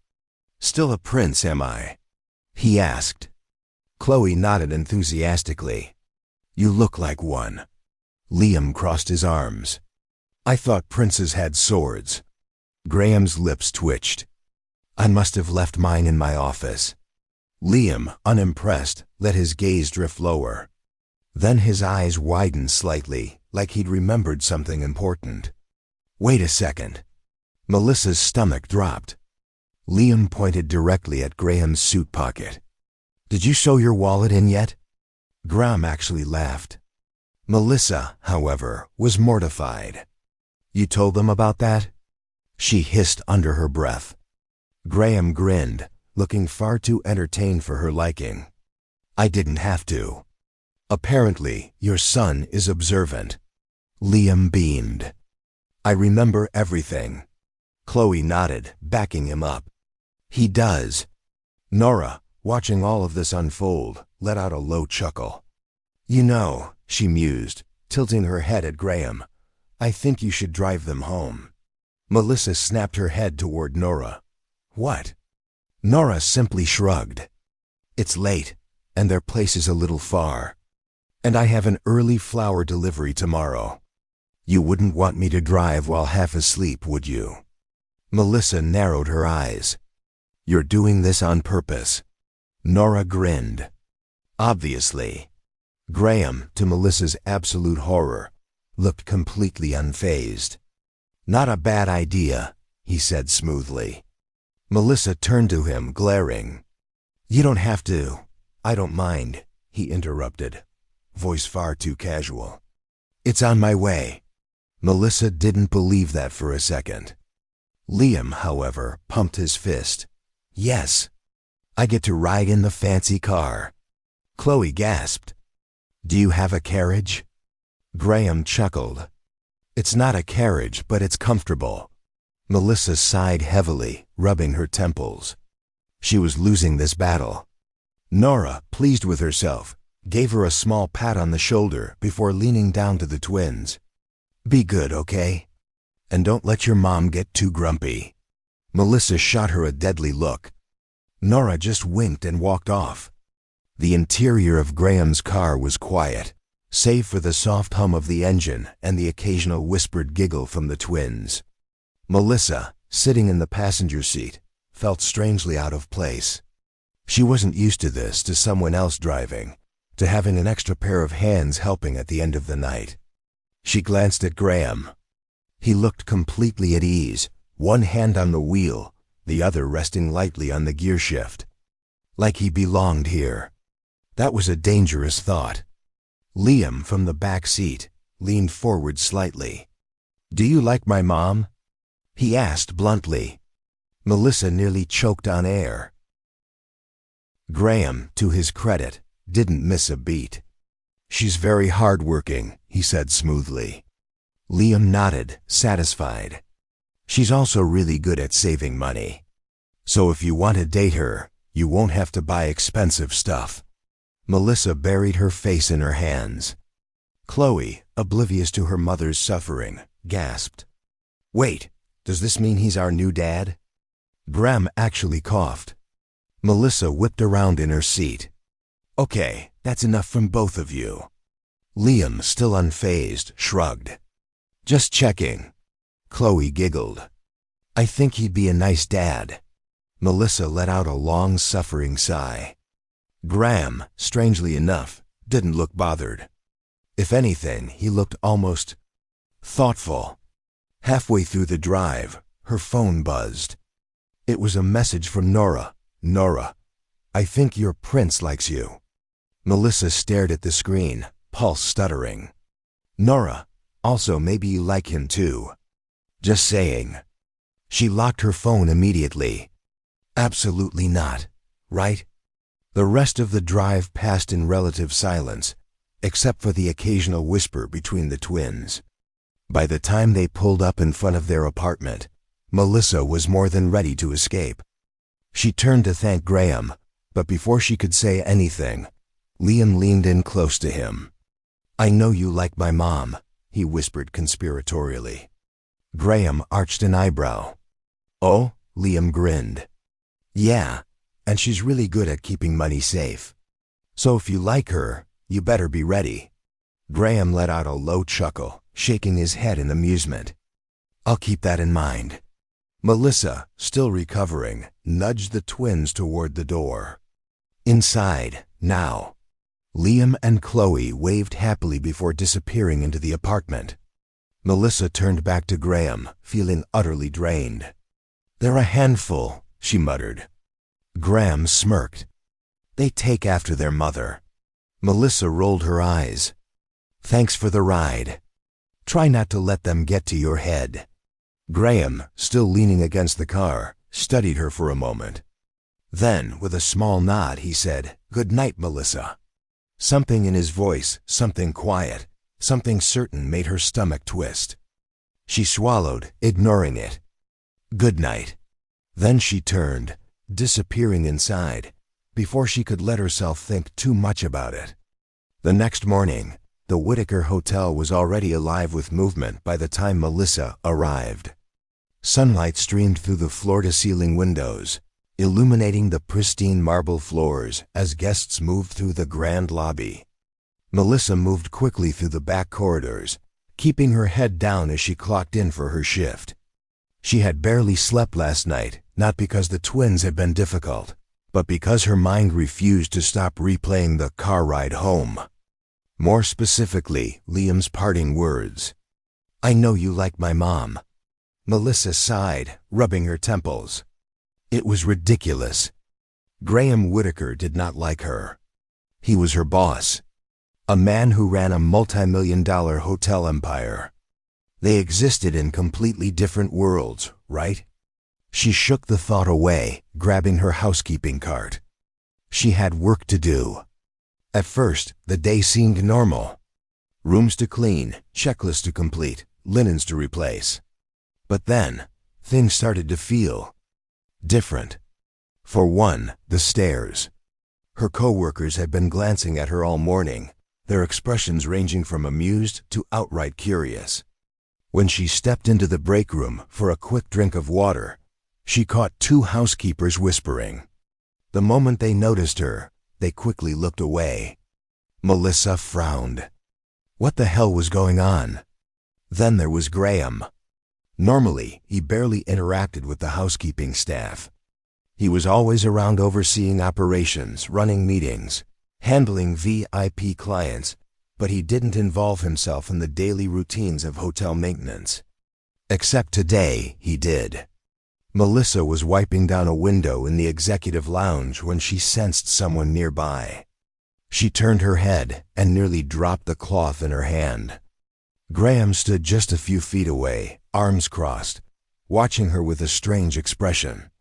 "Still a prince, am I?" he asked. Chloe nodded enthusiastically. "You look like one." Liam crossed his arms. "I thought princes had swords." Graham's lips twitched. "I must have left mine in my office." Liam, unimpressed, let his gaze drift lower. Then his eyes widened slightly, like he'd remembered something important. "Wait a second." Melissa's stomach dropped. Liam pointed directly at Graham's suit pocket. "Did you sew your wallet in yet?" Graham actually laughed. Melissa, however, was mortified. "You told them about that?" she hissed under her breath. Graham grinned, looking far too entertained for her liking. "I didn't have to." "Apparently, your son is observant." Liam beamed. "I remember everything." Chloe nodded, backing him up. "He does." Nora, watching all of this unfold, let out a low chuckle. "You know," she mused, tilting her head at Graham, "I think you should drive them home." Melissa snapped her head toward Nora. "What?" Nora simply shrugged. "It's late, and their place is a little far. And I have an early flower delivery tomorrow. You wouldn't want me to drive while half asleep, would you?" Melissa narrowed her eyes. "You're doing this on purpose." Nora grinned. "Obviously." Graham, to Melissa's absolute horror, looked completely unfazed. "Not a bad idea," he said smoothly. Melissa turned to him, glaring. "You don't have to. I don't mind," he interrupted, voice far too casual. "It's on my way." Melissa didn't believe that for a second. Liam, however, pumped his fist. "Yes, I get to ride in the fancy car." Chloe gasped. "Do you have a carriage?" Graham chuckled. "It's not a carriage, but it's comfortable." Melissa sighed heavily, rubbing her temples. She was losing this battle. Nora, pleased with herself, gave her a small pat on the shoulder before leaning down to the twins. "Be good, okay? And don't let your mom get too grumpy." Melissa shot her a deadly look. Nora just winked and walked off. The interior of Graham's car was quiet, save for the soft hum of the engine and the occasional whispered giggle from the twins. Melissa, sitting in the passenger seat, felt strangely out of place. She wasn't used to this, to someone else driving, to having an extra pair of hands helping at the end of the night. She glanced at Graham. He looked completely at ease, one hand on the wheel, the other resting lightly on the gear shift. Like he belonged here. That was a dangerous thought. Liam, from the back seat, leaned forward slightly. "Do you like my mom?" he asked bluntly. Melissa nearly choked on air. Graham, to his credit, didn't miss a beat. "She's very hardworking," he said smoothly. Liam nodded, satisfied. "She's also really good at saving money. So if you want to date her, you won't have to buy expensive stuff." Melissa buried her face in her hands. Chloe, oblivious to her mother's suffering, gasped. "Wait, does this mean he's our new dad?" Graham actually coughed. Melissa whipped around in her seat. "Okay, that's enough from both of you." Liam, still unfazed, shrugged. "Just checking." Chloe giggled. "I think he'd be a nice dad." Melissa let out a long, suffering sigh. Graham, strangely enough, didn't look bothered. If anything, he looked almost thoughtful. Halfway through the drive, her phone buzzed. It was a message from Nora. "Nora, I think your prince likes you." Melissa stared at the screen, pulse stuttering. "Nora, also maybe you like him too." "Just saying." She locked her phone immediately. "Absolutely not, right?" The rest of the drive passed in relative silence, except for the occasional whisper between the twins. By the time they pulled up in front of their apartment, Melissa was more than ready to escape. She turned to thank Graham, but before she could say anything, Liam leaned in close to him. "I know you like my mom," he whispered conspiratorially. Graham arched an eyebrow. "Oh?" Liam grinned. "Yeah, and she's really good at keeping money safe. So if you like her, you better be ready." Graham let out a low chuckle, shaking his head in amusement. "I'll keep that in mind." Melissa, still recovering, nudged the twins toward the door. Inside, now. Liam and Chloe waved happily before disappearing into the apartment. Melissa turned back to Graham, feeling utterly drained. "They're a handful," she muttered. Graham smirked. "They take after their mother." Melissa rolled her eyes. "Thanks for the ride. Try not to let them get to your head." Graham, still leaning against the car, studied her for a moment. Then, with a small nod, he said, "Good night, Melissa." Something in his voice, something quiet, something certain made her stomach twist. She swallowed, ignoring it. "Good night." Then she turned, disappearing inside, before she could let herself think too much about it. The next morning, the Whitaker Hotel was already alive with movement by the time Melissa arrived. Sunlight streamed through the floor-to-ceiling windows, illuminating the pristine marble floors as guests moved through the grand lobby. Melissa moved quickly through the back corridors, keeping her head down as she clocked in for her shift. She had barely slept last night, not because the twins had been difficult, but because her mind refused to stop replaying the car ride home. More specifically, Liam's parting words. "I know you like my mom." Melissa sighed, rubbing her temples. It was ridiculous. Graham Whitaker did not like her. He was her boss, a man who ran a multi-million-dollar hotel empire. They existed in completely different worlds, right? She shook the thought away, grabbing her housekeeping cart. She had work to do. At first, the day seemed normal. Rooms to clean, checklists to complete, linens to replace. But then, things started to feel different. For one, the stares. Her co-workers had been glancing at her all morning, their expressions ranging from amused to outright curious. When she stepped into the break room for a quick drink of water, she caught two housekeepers whispering. The moment they noticed her, they quickly looked away. Melissa frowned. What the hell was going on? Then there was Graham. Normally, he barely interacted with the housekeeping staff. He was always around overseeing operations, running meetings, handling VIP clients, but he didn't involve himself in the daily routines of hotel maintenance. Except today, he did. Melissa was wiping down a window in the executive lounge when she sensed someone nearby. She turned her head and nearly dropped the cloth in her hand. Graham stood just a few feet away, arms crossed, watching her with a strange expression.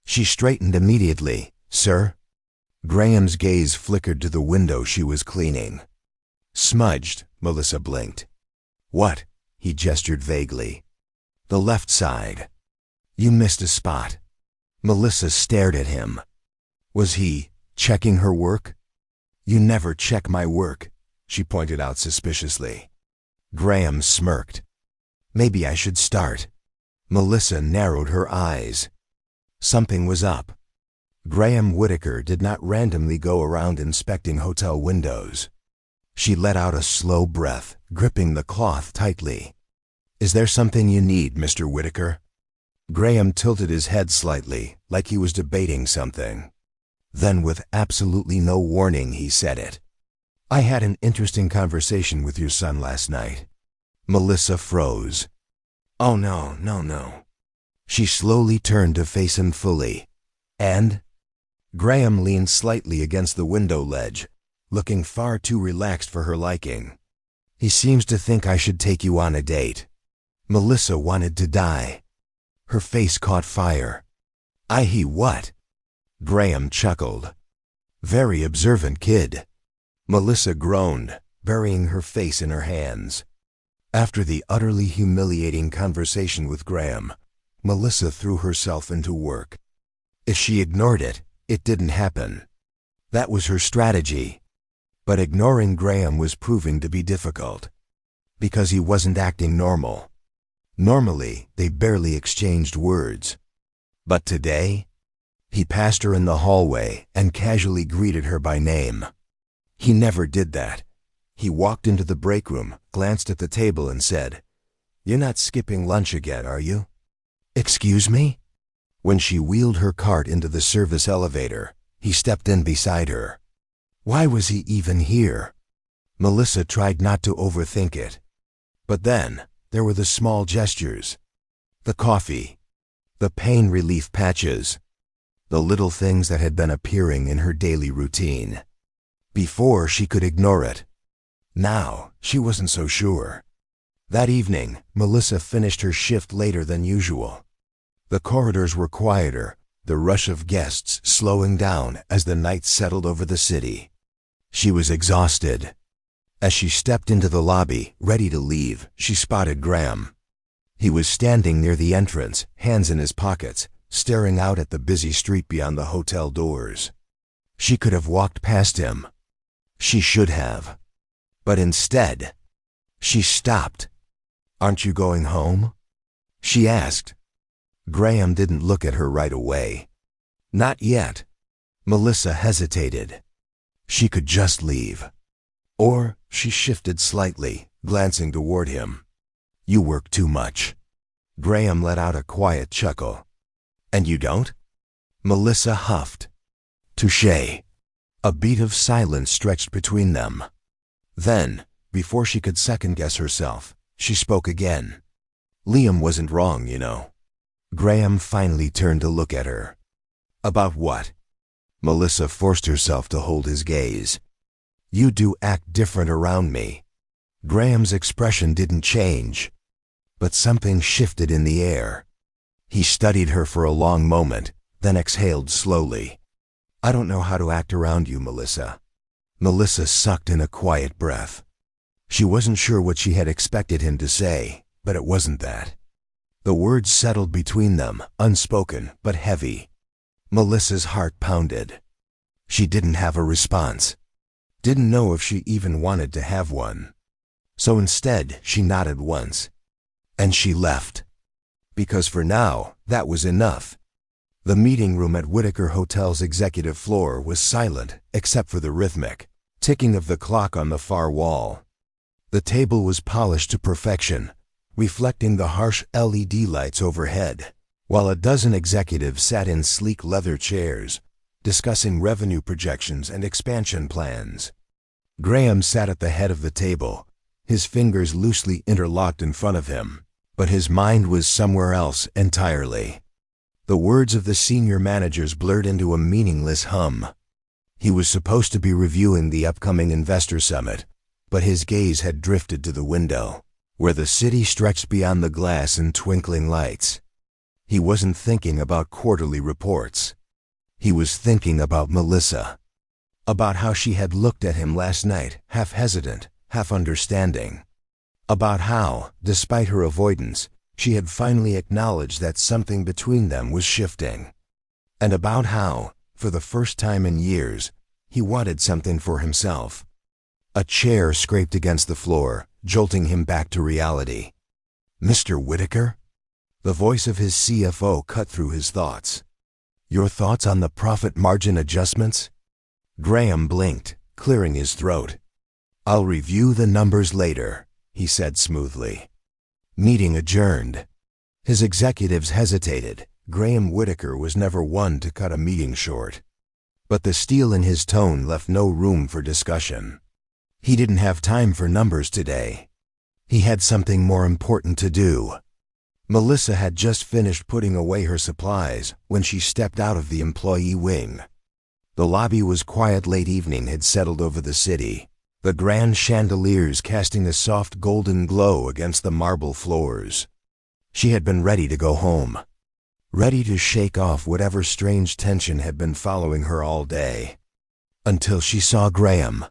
She straightened immediately. Sir? Graham's gaze flickered to the window she was cleaning. Smudged, Melissa blinked. What? He gestured vaguely. The left side. You missed a spot. Melissa stared at him. Was he checking her work? You never check my work, she pointed out suspiciously. Graham smirked. Maybe I should start. Melissa narrowed her eyes. Something was up. Graham Whitaker did not randomly go around inspecting hotel windows. She let out a slow breath, gripping the cloth tightly. Is there something you need, Mr. Whitaker? Graham tilted his head slightly, like he was debating something. Then with absolutely no warning, he said it. I had an interesting conversation with your son last night. Melissa froze. Oh no. She slowly turned to face him fully. And? Graham leaned slightly against the window ledge, looking far too relaxed for her liking. He seems to think I should take you on a date. Melissa wanted to die. Her face caught fire. He what? Graham chuckled. Very observant kid. Melissa groaned, burying her face in her hands. After the utterly humiliating conversation with Graham, Melissa threw herself into work. If she ignored it, it didn't happen. That was her strategy. But ignoring Graham was proving to be difficult. Because he wasn't acting normal. Normally, they barely exchanged words. But today, he passed her in the hallway and casually greeted her by name. He never did that. He walked into the break room, glanced at the table and said, You're not skipping lunch again, are you? Excuse me? When she wheeled her cart into the service elevator, he stepped in beside her. Why was he even here? Melissa tried not to overthink it. But then, there were the small gestures. The coffee. The pain relief patches. The little things that had been appearing in her daily routine. Before, she could ignore it. Now, she wasn't so sure. That evening, Melissa finished her shift later than usual. The corridors were quieter, the rush of guests slowing down as the night settled over the city. She was exhausted. As she stepped into the lobby, ready to leave, she spotted Graham. He was standing near the entrance, hands in his pockets, staring out at the busy street beyond the hotel doors. She could have walked past him. She should have. But instead, she stopped. Aren't you going home? She asked. Graham didn't look at her right away. Not yet. Melissa hesitated. She could just leave. Or she shifted slightly, glancing toward him. You work too much. Graham let out a quiet chuckle. And you don't? Melissa huffed. Touché. A beat of silence stretched between them. Then, before she could second-guess herself, she spoke again. Liam wasn't wrong, you know. Graham finally turned to look at her. About what? Melissa forced herself to hold his gaze. You do act different around me. Graham's expression didn't change, but something shifted in the air. He studied her for a long moment, then exhaled slowly. I don't know how to act around you, Melissa. Melissa sucked in a quiet breath. She wasn't sure what she had expected him to say, but it wasn't that. The words settled between them, unspoken but heavy. Melissa's heart pounded. She didn't have a response. Didn't know if she even wanted to have one. So instead, she nodded once. And she left. Because for now, that was enough. The meeting room at Whitaker Hotel's executive floor was silent, except for the rhythmic ticking of the clock on the far wall. The table was polished to perfection, reflecting the harsh LED lights overhead, while a dozen executives sat in sleek leather chairs, discussing revenue projections and expansion plans. Graham sat at the head of the table, his fingers loosely interlocked in front of him, but his mind was somewhere else entirely. The words of the senior managers blurred into a meaningless hum. He was supposed to be reviewing the upcoming investor summit, but his gaze had drifted to the window, where the city stretched beyond the glass in twinkling lights. He wasn't thinking about quarterly reports. He was thinking about Melissa. About how she had looked at him last night, half hesitant, half understanding. About how, despite her avoidance, she had finally acknowledged that something between them was shifting. And about how, for the first time in years, he wanted something for himself. A chair scraped against the floor, jolting him back to reality. "Mr. Whitaker?" The voice of his CFO cut through his thoughts. "Your thoughts on the profit margin adjustments?" Graham blinked, clearing his throat. "I'll review the numbers later," he said smoothly. Meeting adjourned. His executives hesitated. Graham Whitaker was never one to cut a meeting short. But the steel in his tone left no room for discussion. He didn't have time for numbers today. He had something more important to do. Melissa had just finished putting away her supplies when she stepped out of the employee wing. The lobby was quiet. Late evening had settled over the city, the grand chandeliers casting a soft golden glow against the marble floors. She had been ready to go home, ready to shake off whatever strange tension had been following her all day. Until she saw Graham.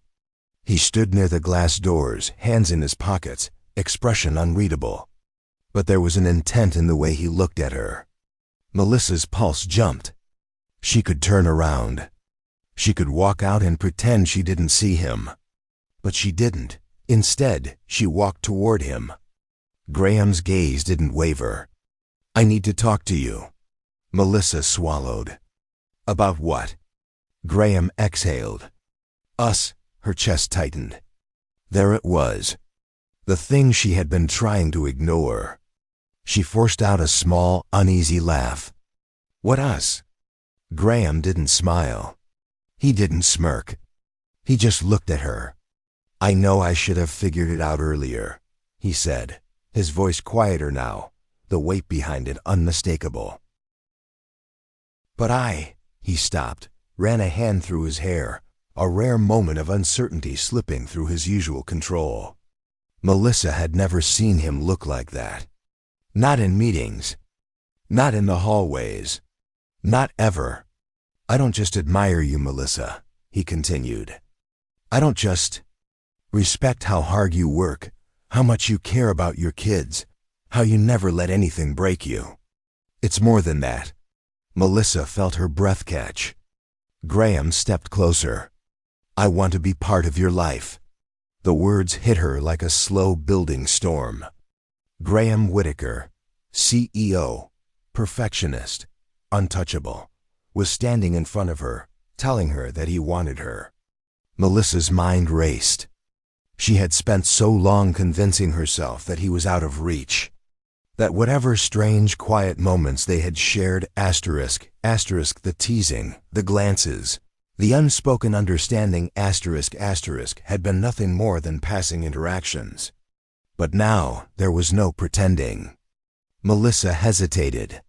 He stood near the glass doors, hands in his pockets, expression unreadable. But there was an intent in the way he looked at her. Melissa's pulse jumped. She could turn around. She could walk out and pretend she didn't see him. But she didn't. Instead, she walked toward him. Graham's gaze didn't waver. "I need to talk to you." Melissa swallowed. "About what?" Graham exhaled. "Us." Her chest tightened. There it was. The thing she had been trying to ignore. She forced out a small, uneasy laugh. "What us?" Graham didn't smile. He didn't smirk. He just looked at her. "I know I should have figured it out earlier," he said, his voice quieter now, the weight behind it unmistakable. "But he stopped, ran a hand through his hair, a rare moment of uncertainty slipping through his usual control. Melissa had never seen him look like that. Not in meetings. Not in the hallways. Not ever. "I don't just admire you, Melissa," he continued. "I don't just respect how hard you work, how much you care about your kids, how you never let anything break you. It's more than that." Melissa felt her breath catch. Graham stepped closer. "I want to be part of your life." The words hit her like a slow-building storm. Graham Whitaker, CEO, perfectionist, untouchable, was standing in front of her, telling her that he wanted her. Melissa's mind raced. She had spent so long convincing herself that he was out of reach, that whatever strange, quiet moments they had shared, asterisk the teasing, the glances, the unspoken understanding, asterisk, had been nothing more than passing interactions. But now there was no pretending. Melissa hesitated.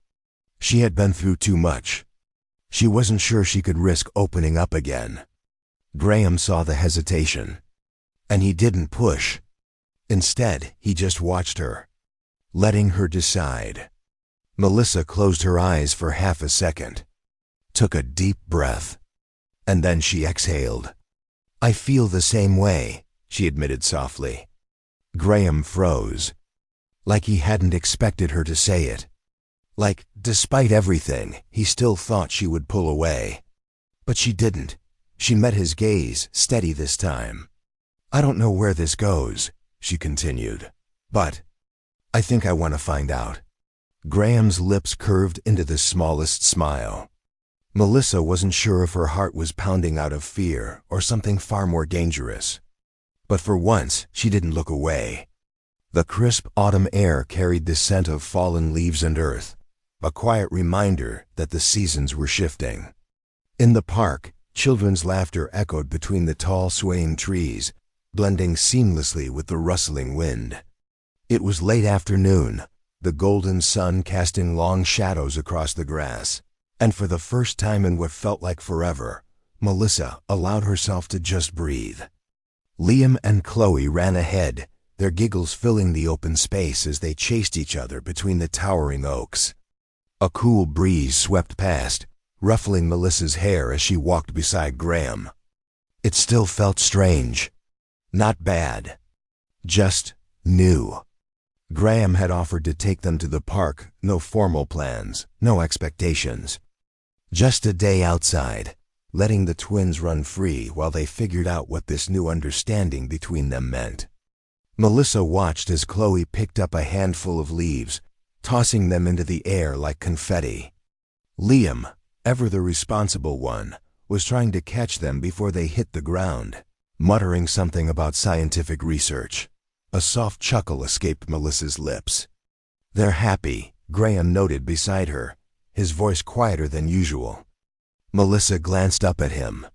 She had been through too much. She wasn't sure she could risk opening up again. Graham saw the hesitation. And he didn't push. Instead, he just watched her, letting her decide. Melissa closed her eyes for half a second, took a deep breath, and then she exhaled. "I feel the same way," she admitted softly. Graham froze. Like he hadn't expected her to say it. Like, despite everything, he still thought she would pull away. But she didn't. She met his gaze, steady this time. "I don't know where this goes," she continued. "But I think I want to find out." Graham's lips curved into the smallest smile. Melissa wasn't sure if her heart was pounding out of fear or something far more dangerous. But for once, she didn't look away. The crisp autumn air carried the scent of fallen leaves and earth, a quiet reminder that the seasons were shifting. In the park, children's laughter echoed between the tall swaying trees, blending seamlessly with the rustling wind. It was late afternoon, the golden sun casting long shadows across the grass, and for the first time in what felt like forever, Melissa allowed herself to just breathe. Liam and Chloe ran ahead, their giggles filling the open space as they chased each other between the towering oaks. A cool breeze swept past, ruffling Melissa's hair as she walked beside Graham. It still felt strange. Not bad. Just new. Graham had offered to take them to the park, no formal plans, no expectations. Just a day outside, letting the twins run free while they figured out what this new understanding between them meant. Melissa watched as Chloe picked up a handful of leaves, tossing them into the air like confetti. Liam, ever the responsible one, was trying to catch them before they hit the ground, muttering something about scientific research. A soft chuckle escaped Melissa's lips. "They're happy," Graham noted beside her, his voice quieter than usual. Melissa glanced up at him.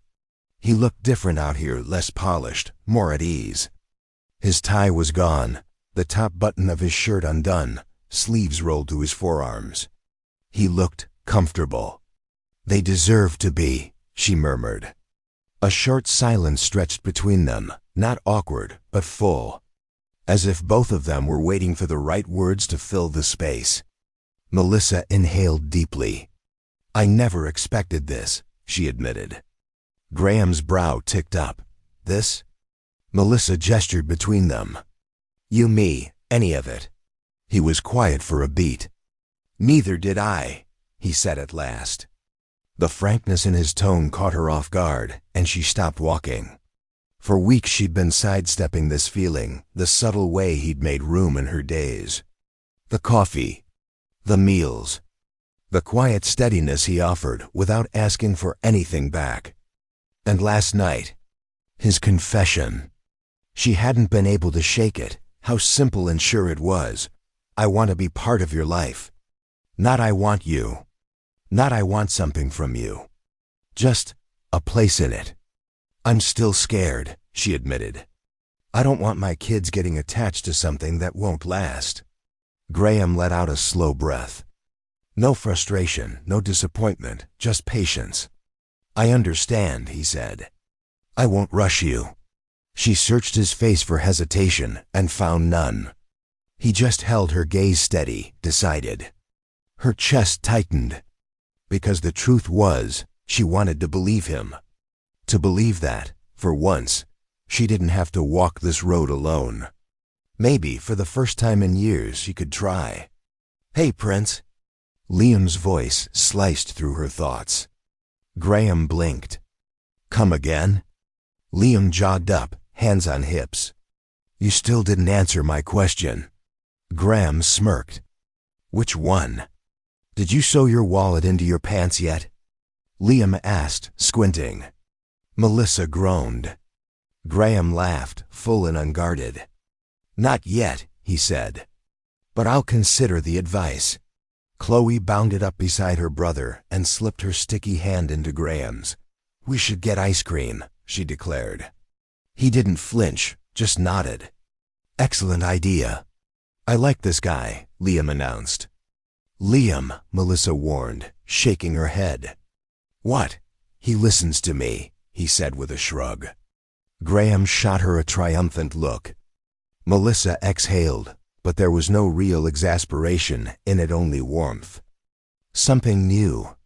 He looked different out here, less polished, more at ease. His tie was gone, the top button of his shirt undone, sleeves rolled to his forearms. He looked comfortable. "They deserve to be," she murmured. A short silence stretched between them, not awkward, but full, as if both of them were waiting for the right words to fill the space. Melissa inhaled deeply. "I never expected this," she admitted. Graham's brow ticked up. "This?" Melissa gestured between them. "You, me, any of it." He was quiet for a beat. "Neither did I," he said at last. The frankness in his tone caught her off guard, and she stopped walking. For weeks she'd been sidestepping this feeling, the subtle way he'd made room in her days. The coffee, the meals, the quiet steadiness he offered without asking for anything back. And last night, his confession. She hadn't been able to shake it, how simple and sure it was. "I want to be part of your life. Not I want you. Not I want something from you. Just a place in it." "I'm still scared," she admitted. "I don't want my kids getting attached to something that won't last." Graham let out a slow breath. No frustration, no disappointment, just patience. "I understand," he said. "I won't rush you." She searched his face for hesitation and found none. He just held her gaze steady, decided. Her chest tightened. Because the truth was, she wanted to believe him. To believe that, for once, she didn't have to walk this road alone. Maybe, for the first time in years, she could try. "Hey, Prince." Liam's voice sliced through her thoughts. Graham blinked. "Come again?" Liam jogged up, hands on hips. "You still didn't answer my question." Graham smirked. "Which one? Did you sew your wallet into your pants yet?" Liam asked, squinting. Melissa groaned. Graham laughed, full and unguarded. "Not yet," he said. "But I'll consider the advice." Chloe bounded up beside her brother and slipped her sticky hand into Graham's. "We should get ice cream," she declared. He didn't flinch, just nodded. "Excellent idea." "I like this guy," Liam announced. "Liam," Melissa warned, shaking her head. "What?" "He listens to me," he said with a shrug. Graham shot her a triumphant look. Melissa exhaled, but there was no real exasperation in it, only warmth. Something new.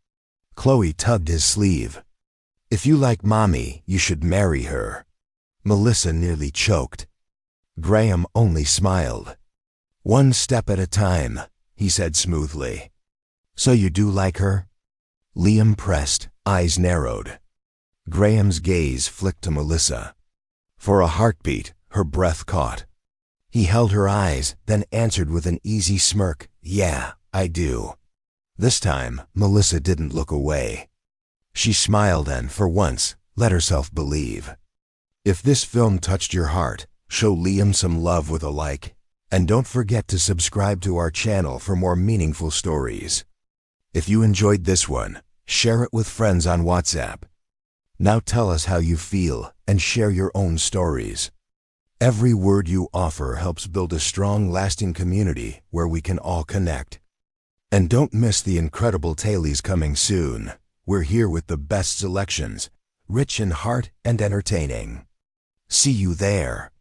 Chloe tugged his sleeve. "If you like Mommy, you should marry her." Melissa nearly choked. Graham only smiled. "One step at a time," he said smoothly. "So you do like her?" Liam pressed, eyes narrowed. Graham's gaze flicked to Melissa. For a heartbeat, her breath caught. He held her eyes, then answered with an easy smirk, "Yeah, I do." This time, Melissa didn't look away. She smiled and, for once, let herself believe. If this film touched your heart, show Liam some love with a like. And don't forget to subscribe to our channel for more meaningful stories. If you enjoyed this one, share it with friends on WhatsApp. Now tell us how you feel and share your own stories. Every word you offer helps build a strong, lasting community where we can all connect. And don't miss the incredible tailies coming soon. We're here with the best selections, rich in heart and entertaining. See you there.